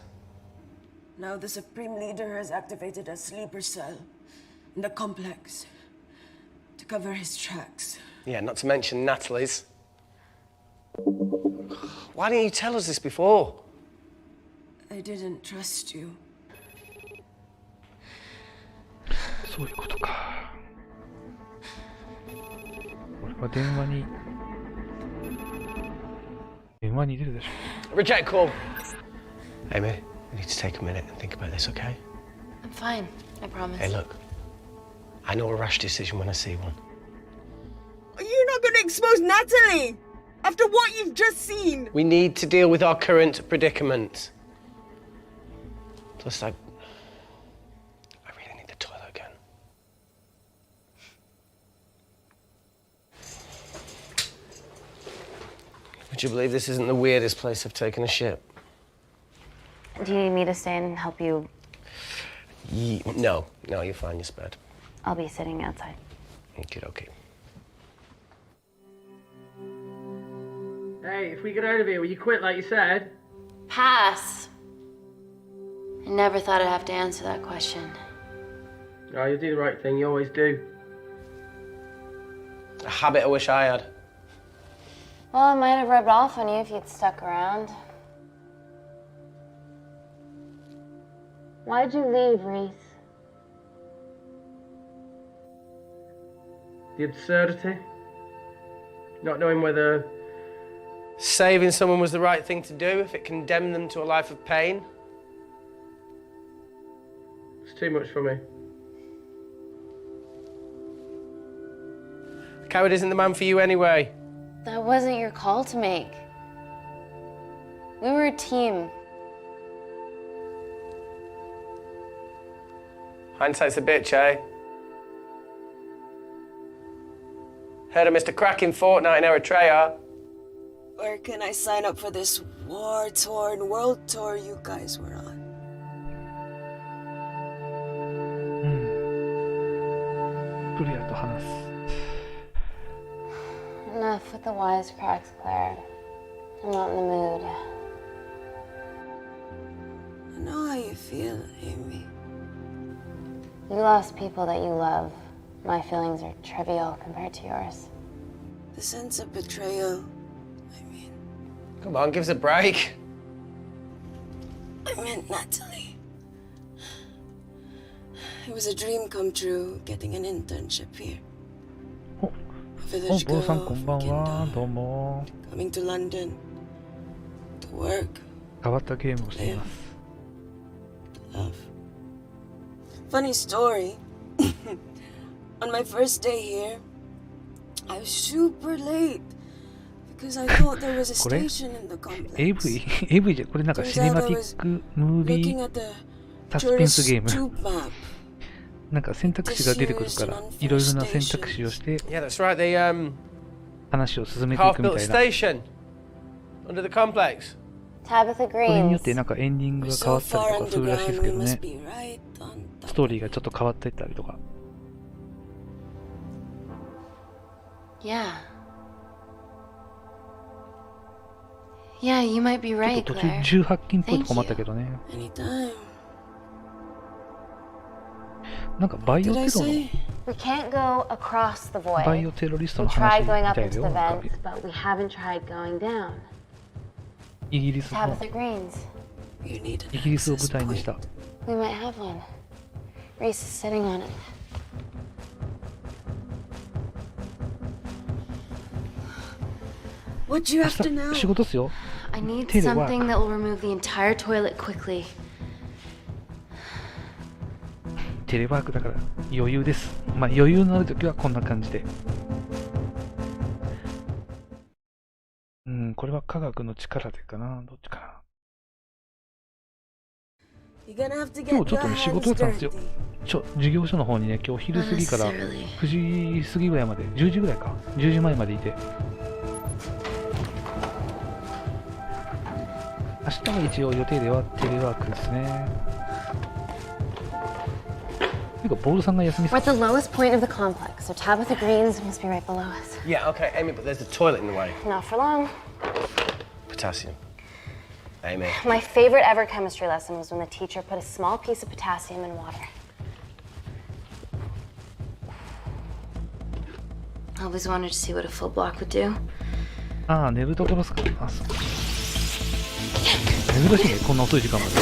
Now the Supreme Leader has activated a sleeper cell in the complex to cover his tracks. Yeah, not to mention Natalie's. Why didn't you tell us this before? I didn't trust you. そういうことか。俺は電話に出るでしょ。Reject call. Amy, we need to take a minute and think about this, okay? I'm fine, I promise. Hey, look. I know a rash decision when I see one. Are you not going to expose Natalie? After what you've just seen? We need to deal with our current predicament. Plus, I really need the toilet again. Would you believe this isn't the weirdest place I've taken a ship? Do you need me to stay and help you? No, you're fine, you're spared. I'll be sitting outside. Okey-dokey. Hey, if we get out of here, will you quit like you said? Pass. I never thought I'd have to answer that question. Oh, you'll do the right thing, you always do. A habit I wish I had. Well, it might have rubbed off on you if you'd stuck around. Why'd you leave, Reese? The absurdity. Not knowing whether saving someone was the right thing to do if it condemned them to a life of pain. It's too much for me. A coward isn't the man for you anyway. That wasn't your call to make. We were a team. Hindsight's a bitch, eh? Heard of Mr. Cracking Fortnite in Eritrea. Where can I sign up for this war-torn world tour you guys were on? Enough with the wisecracks, Claire. I'm not in the mood. A knife. feel, Amy? You lost people that you love. My feelings are trivial compared to yours. The sense of betrayal. Come on, give us a break. I meant Natalie. It was a dream come true, getting an internship here. A village girl from Kendal, coming to London to work. 変わったゲームをしています。Love. Funny story. On my first day here, I was super late because I thought there was a これ station in the complex. AV じゃ、これなんかシネマティックムービーサスペンスゲーム。なんか選択肢が出てくるから、いろいろな選択肢をして、Yeah, that's right. The 話を進めていくみ half-built たいな。 station under the complex. Tabitha これによっ Greens. てなんかエンディングが変わったりとかするらしいですけどね。ストーリーがちょっと変わっていったりとか。Yeah. Yeah, you might be ちょっ right, と途 Claire. 中18禁っぽいとこもあったけどね。 Anytime. なんかバイオテロ Did I の say? We can't go across the バイ void. オテロリスト We の話 tried み going た up い into だ the よ。なんか vents, but we haven't tried going down. イギリスの Tabitha Greens. You need イギリスを舞台にした We might have one. Reese is sitting on it. What do you 明 have to know? 日仕事っすよ。 I need テレワー something ク that will remove the entire toilet quickly. テレワークだから余裕です。まあ余裕のあるときはこんな感じで。これは科学の力でかな。どっちかな。 You're gonna have to 今 get 日ちょっと your ね仕事だ hands ったんですよ。 dirty. 授業所の方にね、今日昼過ぎから9時過ぎぐらいまで、10時ぐらいか、10時前までいて。明日は一応予定ではテレワークですね。ていうか、ボールさんが休み We're at the lowest point of the complex, so Tabitha Greens must be right below us. Yeah, okay, Amy, but there's the toilet in the way. Not for long. Potassium. Amy. My favorite ever chemistry lesson was when the teacher put a small piece of potassium in water. I always wanted to see what a full block would do. ああ、寝るところですか。あ、そう。珍しいね、こんな遅い時間まで。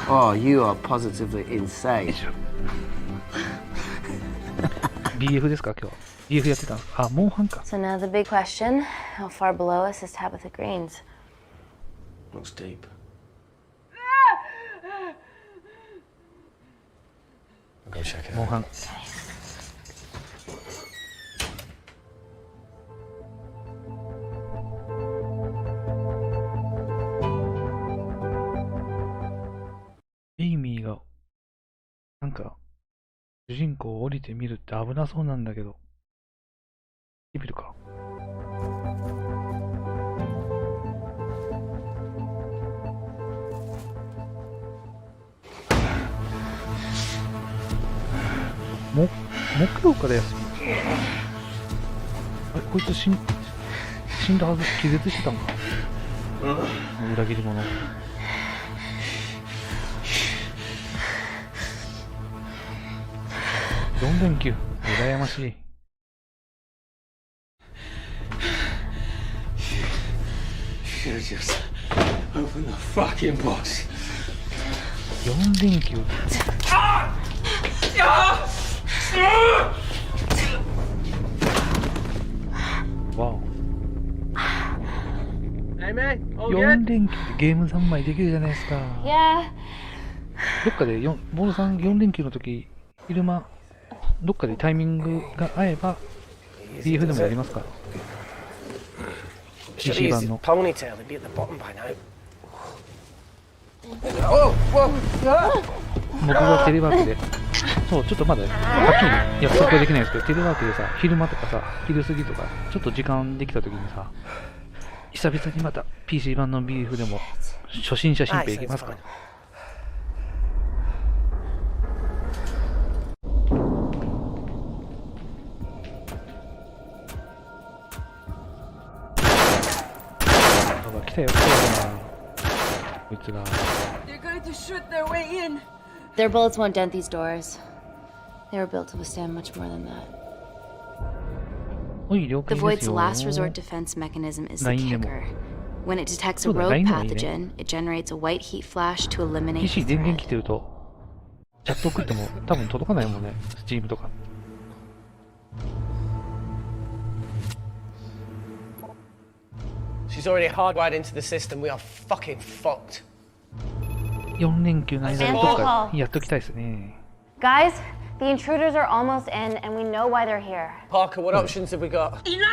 Oh, you are positively insane. BF ですか、今日。BF やってたの。あ、モンハンか。 So now the big question, how far below us is Tabitha Greens? Looks deep. I'll go check it モン out. ハン。エイミーが、なんか、主人公を降りてみるって危なそうなんだけど。行ってみるか。木曜から休み。あれ、こいつ死んだはず、気絶してたんか。裏切り者。4連休、羨ましい。You just open the fucking box. 4連休。わお。4連休でゲーム3枚できるじゃないですか。Yeah. どっかでボールさん4連休の時、昼間、どっかでタイミングが合えば、BF でもやりますか。PC 版の。Ponytail, they'd be at the bottom by now. 僕がテレワークで、そう、ちょっとまだはっきり約束はできないですけど、テレワークでさ、昼間とかさ、昼過ぎとか、ちょっと時間できた時にさ、久々にまた PC 版の BF でも初心者新兵いきますか。たよ、そうだな。こいつが。 They're going to shoot their way in. Their bullets won't dent these doors. They were built to withstand much more than that. おい、了 The 解です Void's よ。 last resort defense mechanism is the LINE でも。 kicker. When it detects a そうだ、 rogue LINE でもいいね。 pathogen, it generates a white heat flash to eliminate PC the 電 threat. 源来てると、チャット送っても多分届かないもんね、Steam とか。She's already hardwired into the system. We are fucking fucked. 4連休の間にどっかやっときたいですね。 Guys, the intruders are almost in, and we know why they're here. Parker, what options have we got? Enough!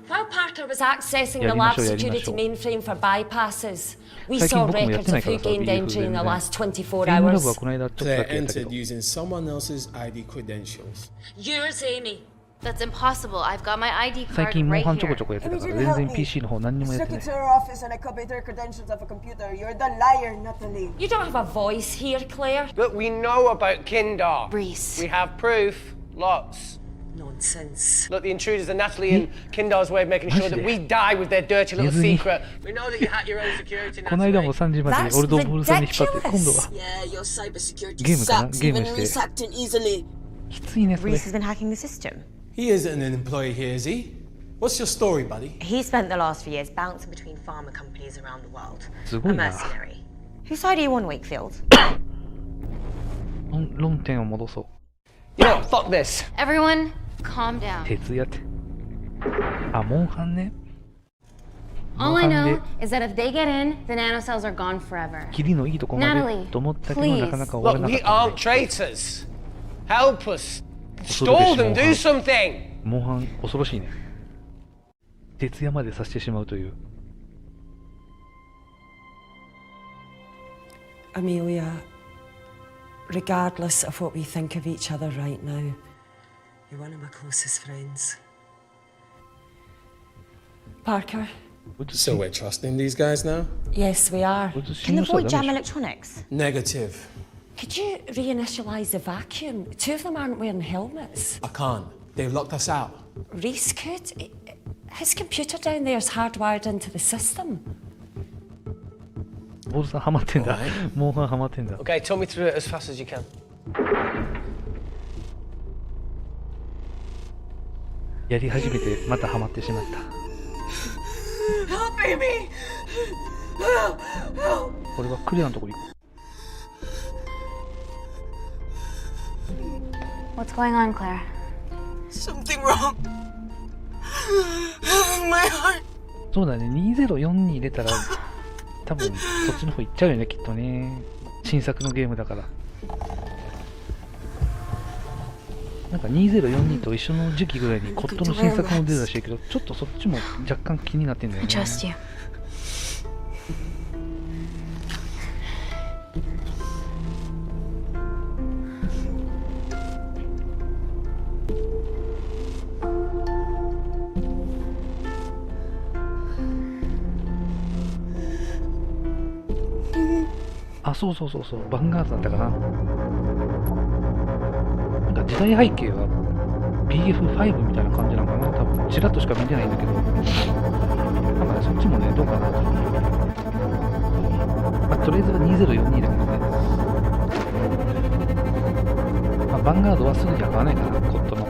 While Parker was accessing the やりま lab しょう、やりましょう。 security mainframe for bypasses, we 最近 saw 僕もやっ records てない of から who さ、 gained BF entry in 全 the 然。 last 24ゲームラブ hours. はこの間ちょっとだ Claire けやったけ entered ど。 using someone else's ID credentials. Yours, Amy. That's impossible. I've got my ID 最 card 近モン right ハンちょこ here. ちょこやってたから全然 PC の方何にもやってない。 Took it to her office and I copied her credentials off a computer. You're the liar, Natalie. You don't have a voice here, Claire. But we know about Kindar. Reese. We have proof. Lots. Nonsense. Look, the intruders are Natalie and Kindar's way of making sure that we die with their dirty little secret. We know that you hack your own security, この間も Natalie. 3時までオルドボールさんに引っ張って今度は Yeah, your cybersecurity ゲームかな sucks. ゲーム Even して Reese hacked in easily. きついねそれ。 Reese has been hacking the system. He isn't an employee here, is he? What's your story, buddy? He spent the last few years bouncing Between pharma companies around the world. すごい A な。 mercenary. Whose side are you on, Wakefield? 論点を戻そう。 You know what? Fuck this. Everyone, calm down. 徹夜って。あ、モンハンね。 All I know is that if they get in, the nanocells are gone forever. キリのいいとこまでと思ったけどなかなか終わら Look, な we か aren't ったんで。 traitors. Help us. 恐るべ Stall し them. Do something. モンハン恐ろしいね。徹夜までさせてしまうという。 Amelia, regardless of what we think of each other right now, you're one of my closest friends. Parker? So we're trusting these guys now? Yes, we are. Can the Void jam electronics? Negative. Could you reinitialize the vacuum? Two of them aren't wearing helmets. I can't. They've locked us out. Reese could. His computer down there is hardwired into the system. ボールさんハマってんだ。モンハンハマってんだ。 Okay, talk me through it as fast as you can. やり始めてまたハマってしまった。 Help, Amy! Help! これはクリアのところに。 What's going on, Claire? Something wrong. My heart. そうだね、204に入れたら多分そっちの方行っちゃうよね、きっとね。新作のゲームだから。なんか2042と一緒の時期ぐらいにコットの新作も出たらしいけど、ちょっとそっちも若干気になってんだよね。 Trust you.あ、そうそうそうそう、ヴァンガードだったかな。なんか時代背景は BF5 みたいな感じなのかな、多分。ちらっとしか見てないんだけど。なんかね、そっちもね、どうかな。まあ、とりあえずは2042だけどね。まあ、ヴァンガードはすぐには買わないかな、コットの。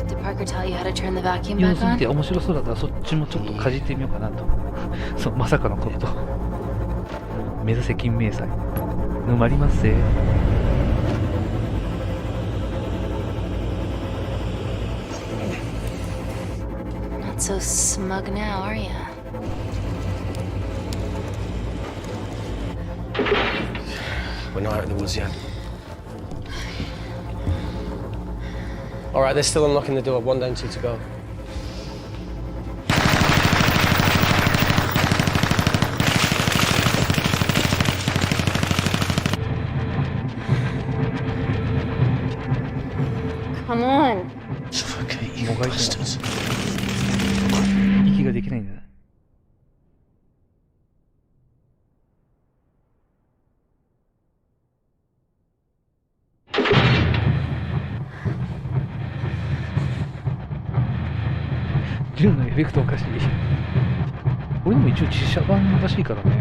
Did Parker tell you how to turn the vacuum 様 back 子見て on? 面白そうだったらそっちもちょっとかじってみようかなと。そう、まさかのコット。目指せ金明祭。沼りますぜ。Not so smug now, are ya? We're not out of the woods yet. All right, they're still unlocking the door. One down, two to go. Come on. Suffocate you もがいてない。 bastards. 息ができないんだな。銃のエフェクトおかしい。これでも一応実写版らしいからね。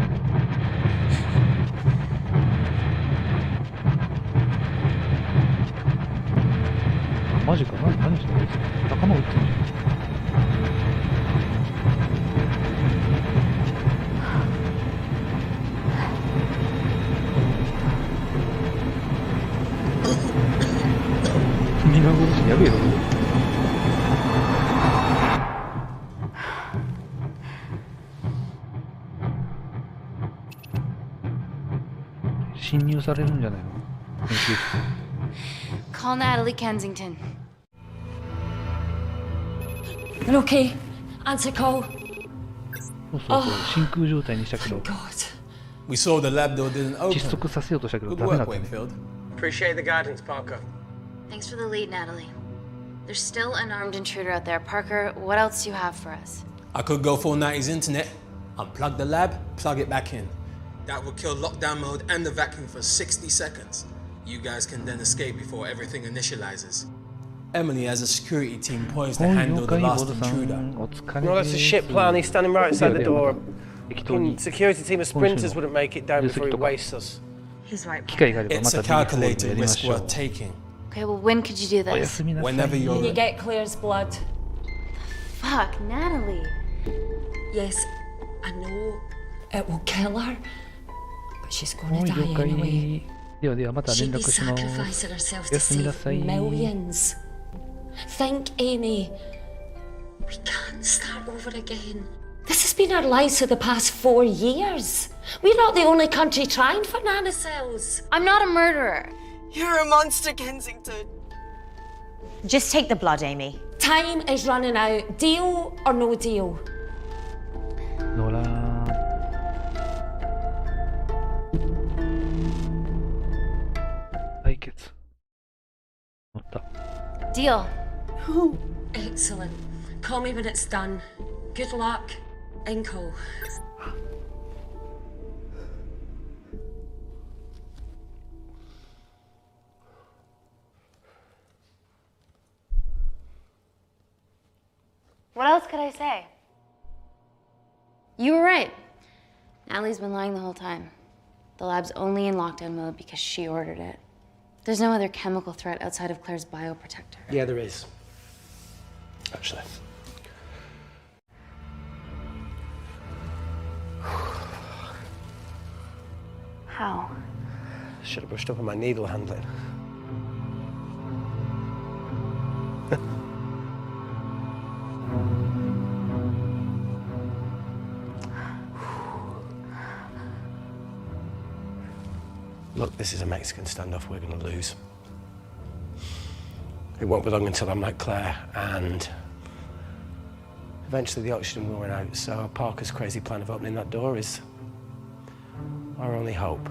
マジかな、何してんですか。仲間撃ってんじゃん。皆殺しやべえよ。侵入されるんじゃないの？ Call Natalie Kensington. You're okay. Answer call. そうそうそう、真空状態にしたけど、 We saw the lab door didn't open. 窒息させようとしたけど Good ダメだ work, ったね。 Wakefield. Appreciate the guidance, Parker. Thanks for the lead, Natalie. There's still an armed intruder out there. Parker, what else do you have for us? I could go full 90s internet, unplug the lab, plug it back in. That would kill lockdown mode and the vacuum for 60 seconds. You guys can then escape before everything initializes. Emily has a security team poised to handle the last intruder. Well, that's a shit plan. He's standing right outside the door. A security team of sprinters wouldn't make it down before he wastes us. He's right. It's a calculated risk worth taking. Okay, well, when could you do this? Whenever you're When you ready. get Claire's blood. Fuck, Natalie. Yes, I know it will kill her, but she's は gonna い、 die 了解。 anyway. ではではまた She'd 連 be 絡します。 sacrificing herself お to やすみな save さい。 millions. Think, Amy. We can't start over again. This has been our lives for the past 4 years. We're not the only country trying for nanocells. I'm not a murderer. You're a monster, Kensington. Just take the blood, Amy. Time is running out. Deal or no deal? ノラー。対決。乗った。Deal. Oh, excellent. Call me when it's done. Good luck. Inco. What else could I say? You were right. Natalie's been lying the whole time. The lab's only in lockdown mode because she ordered it. There's no other chemical threat outside of Claire's bioprotector. Yeah, there is. Actually. How? Should have brushed up on my needle handling. Look, this is a Mexican standoff we're going to lose. It won't be long until I'm like Claire, and eventually the oxygen will run out, so Parker's crazy plan of opening that door is our only hope.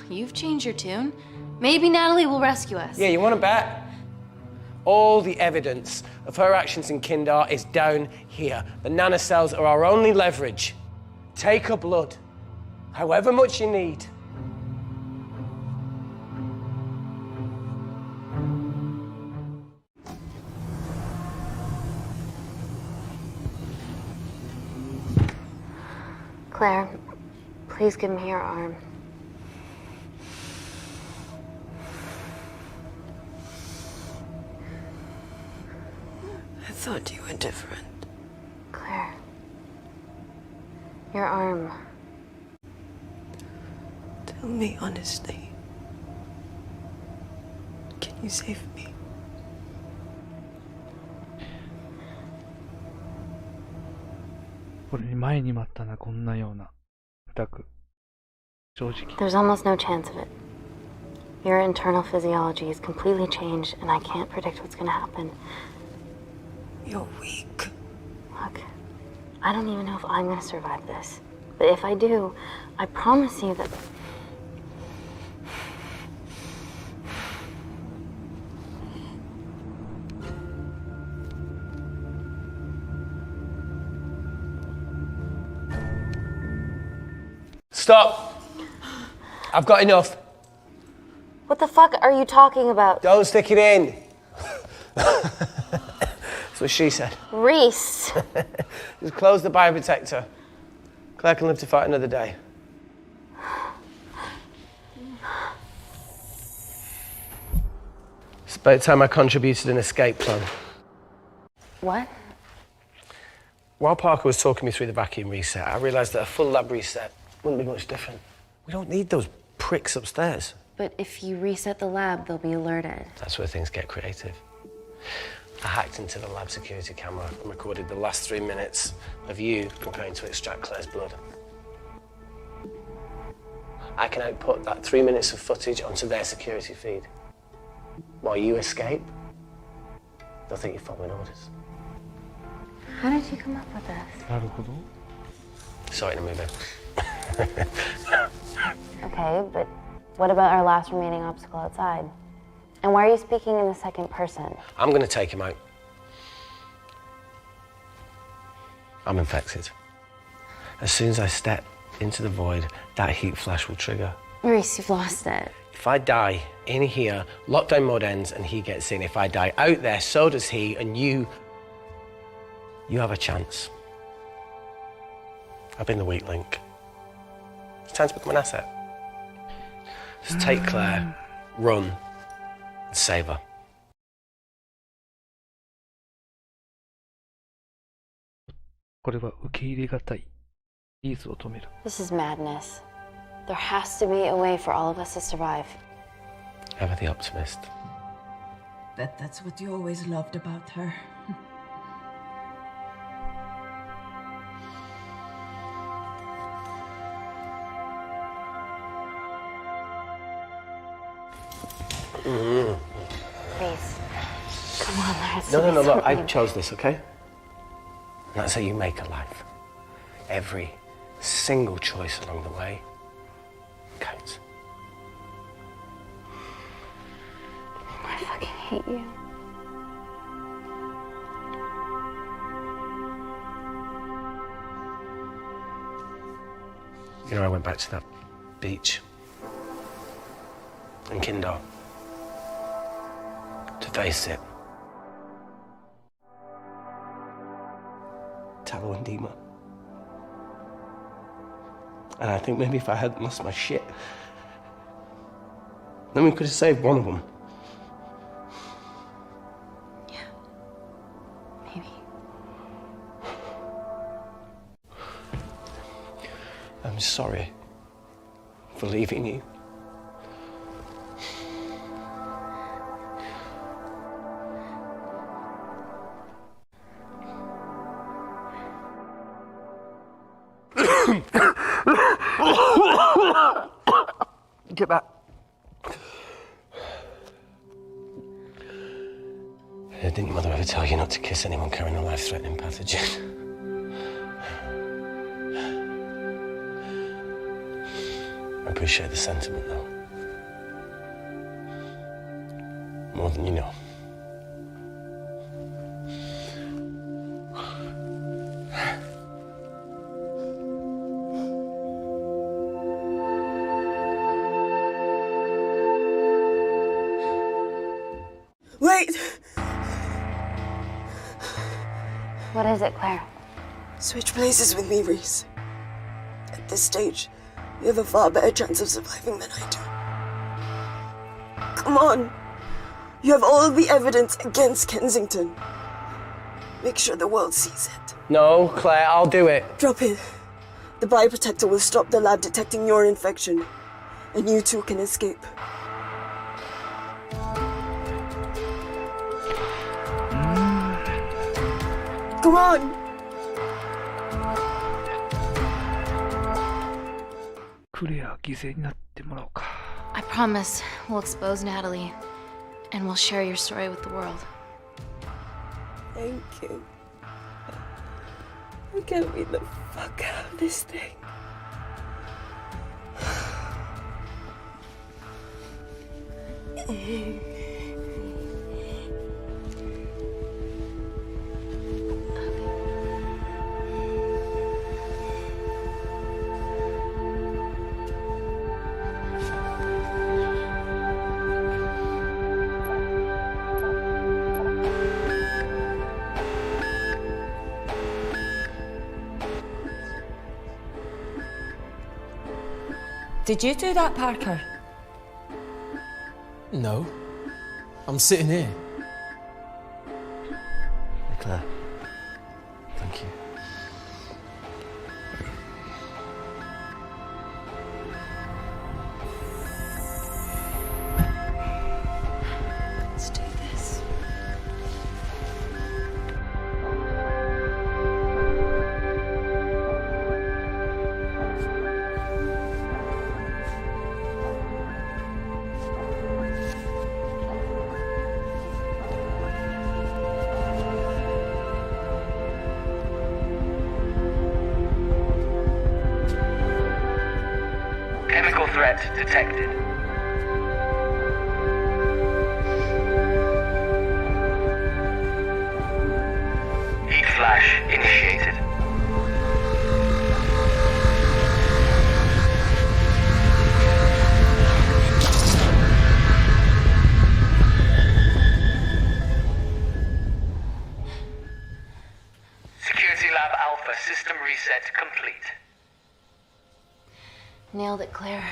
You've changed your tune. Maybe Natalie will rescue us. Yeah, you want to bet? All the evidence of her actions in Kindar is down here. The nanocells are our only leverage. Take her blood, however much you need. Claire, please give me your arm. I thought you were different. Claire. Your arm. Tell me honestly. Can you save me? これ前にもあったな、こんなようなアタック。正直。 There's almost no chance of it. Your internal physiology is completely changed, and I can't predict what's gonna happen. You're weak. Look, I don't even know if I'm gonna survive this. But if I do, I promise you that... Stop! I've got enough. What the fuck are you talking about? Don't stick it in. That's what she said. Reese. Just close the bioprotector. Claire can live to fight another day. It's about time I contributed an escape plan. What? While Parker was talking me through the vacuum reset, I realised that a full lab reset wouldn't be much different. We don't need those pricks upstairs. But if you reset the lab, they'll be alerted. That's where things get creative. I hacked into the lab security camera and recorded the last 3 minutes of you preparing to extract Claire's blood. I can output that 3 minutes of footage onto their security feed. While you escape, they'll think you're following orders. How did you come up with this? なるほど。 Saw it in a movie. Okay, but what about our last remaining obstacle outside? And why are you speaking in the second person? I'm going to take him out. I'm infected. As soon as I step into the void, that heat flash will trigger. Maurice, you've lost it. If I die in here, lockdown mode ends and he gets in. If I die out there, so does he, and you have a chance. I've been the weak link. It's time to become an asset. Just take Claire, run, and save her. これは受け入れがたい。リーズを止める。 This is madness. There has to be a way for all of us to survive. Ever the optimist. That's what you always loved about her. Please. Come on, there has to No, be look, I something. chose this, okay? And that's how you make a life. Every single choice along the way counts. I fucking hate you. You know, I went back to that beach in Kindar to face it. Tallow and Dima. And I think maybe if I hadn't lost my shit, then we could have saved one of them. Maybe. I'm sorry for leaving you. Get back. Didn't your mother ever tell you not to kiss anyone carrying a life-threatening pathogen? I appreciate the sentiment, though. More than you know. Wait! What is it, Claire? Switch places with me, Reese. At this stage, you have a far better chance of surviving than I do. Come on! You have all the evidence against Kensington. Make sure the world sees it. No, Claire, I'll do it. Drop it. The bioprotector will stop the lab detecting your infection, and you two can escape. Come on! I promise we'll expose Natalie, and we'll share your story with the world. Thank you. I can't beat the fuck out of this thing. Did you do that, Parker? No. I'm sitting here. Claire, thank you. Let's do this. Chemical threat detected. Heat flash initiated. Security Lab Alpha system reset complete. Nailed it, Claire.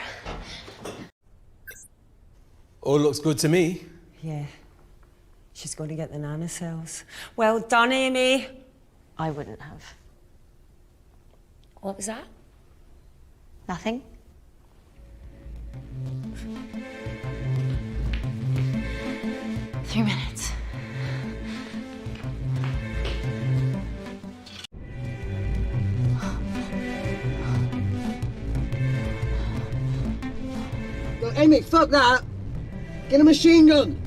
All looks good to me. Yeah. She's going to get the nanocells. Well done, Amy. I wouldn't have. What was that? Nothing? Three minutes. Look, Amy, fuck that! Get a machine gun!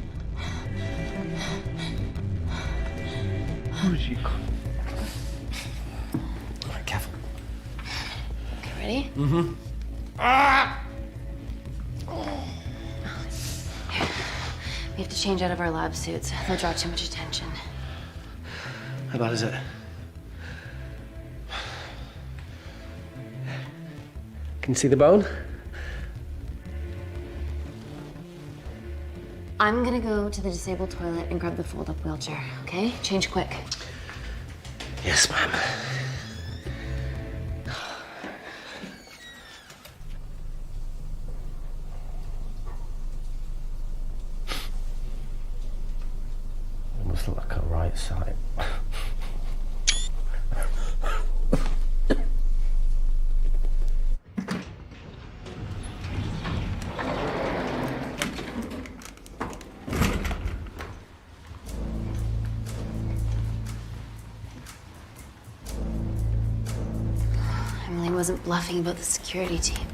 Alright, careful. Okay, ready? Mm-hmm. We have to change out of our lab suits. They'll draw too much attention. How bad is it? Can you see the bone? I'm gonna go to the disabled toilet and grab the fold-up wheelchair, okay? Change quick. Yes, ma'am. Almost look like a right side. Emily wasn't bluffing about the security team.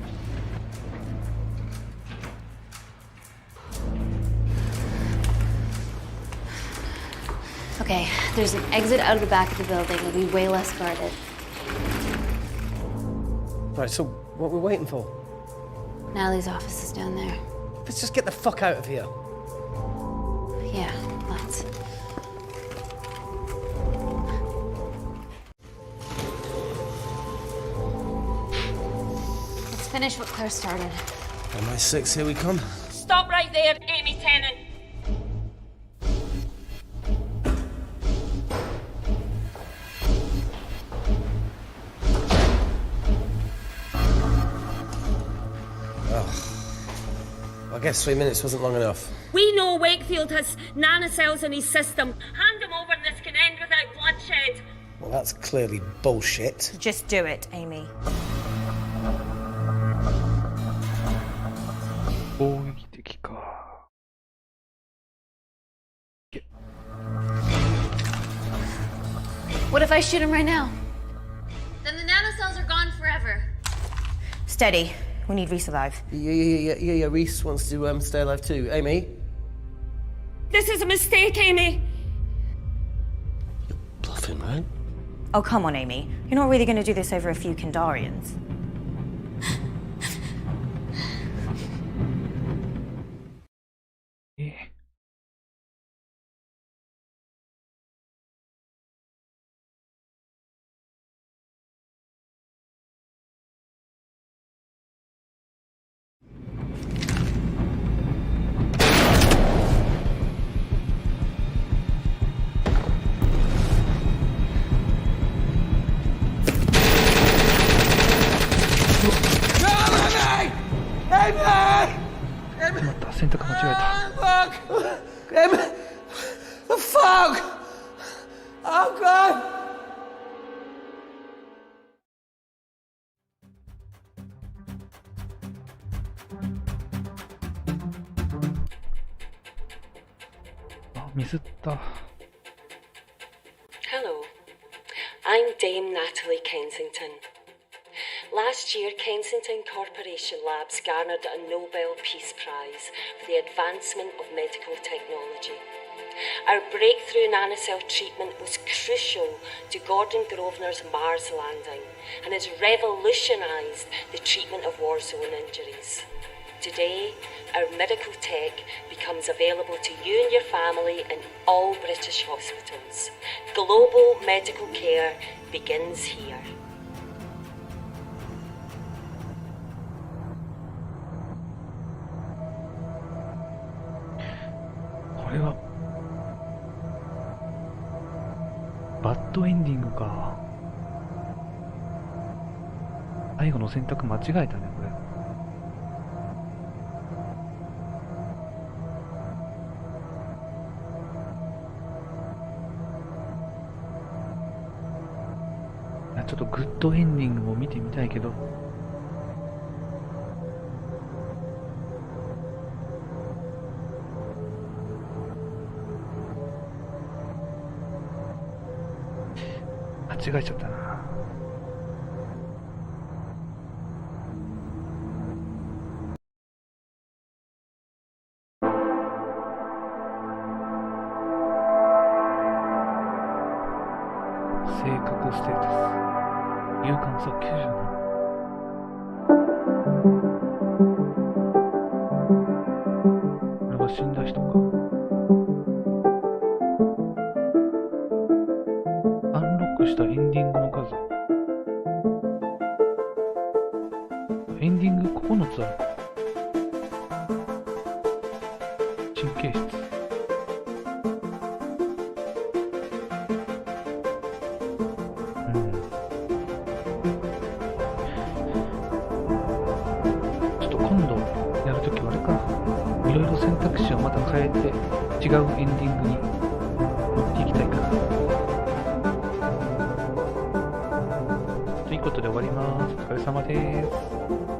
Okay, there's an exit out of the back of the building. It'll be way less guarded. Right, so what are we waiting for? Natalie's office is down there. Let's just get the fuck out of here. Yeah, let's. Let's finish what Claire started. MI6, here we come. Stop right there, Amy Tennant. I guess 3 minutes wasn't long enough. We know Wakefield has nanocells in his system. Hand him over and this can end without bloodshed. Well, that's clearly bullshit. Just do it, Amy. 攻撃的か。What if I shoot him right now? Then the nanocells are gone forever. Steady. We need Reese alive. Yeah. Reese wants to stay alive too. Amy? This is a mistake, Amy. Bluffing, right? Oh, come on, Amy. You're not really going to do this over a few Kandarians. また選択間違えた。Fuck! Oh God! あ、ミスった。Hello, I'm Dame Natalie Kensington. Last year, Kensington Corporation Labs garnered a Nobel Peace Prize for the advancement of medical technology. Our breakthrough nanocell treatment was crucial to Gordon Grosvenor's Mars landing and has revolutionised the treatment of war zone injuries. Today, our miracle tech becomes available to you and your family in all British hospitals. Global medical care begins here. これはバッドエンディングか。最後の選択間違えたね、これ。ちょっとグッドエンディングも見てみたいけど、間違えちゃったな。性格ステータス勇敢さ97。これは死んだ人か。アンロックしたエンディングの数。エンディング9つある。神経質。いろいろ選択肢をまた変えて違うエンディングに持っていきたいかな。ということで終わります。お疲れ様です。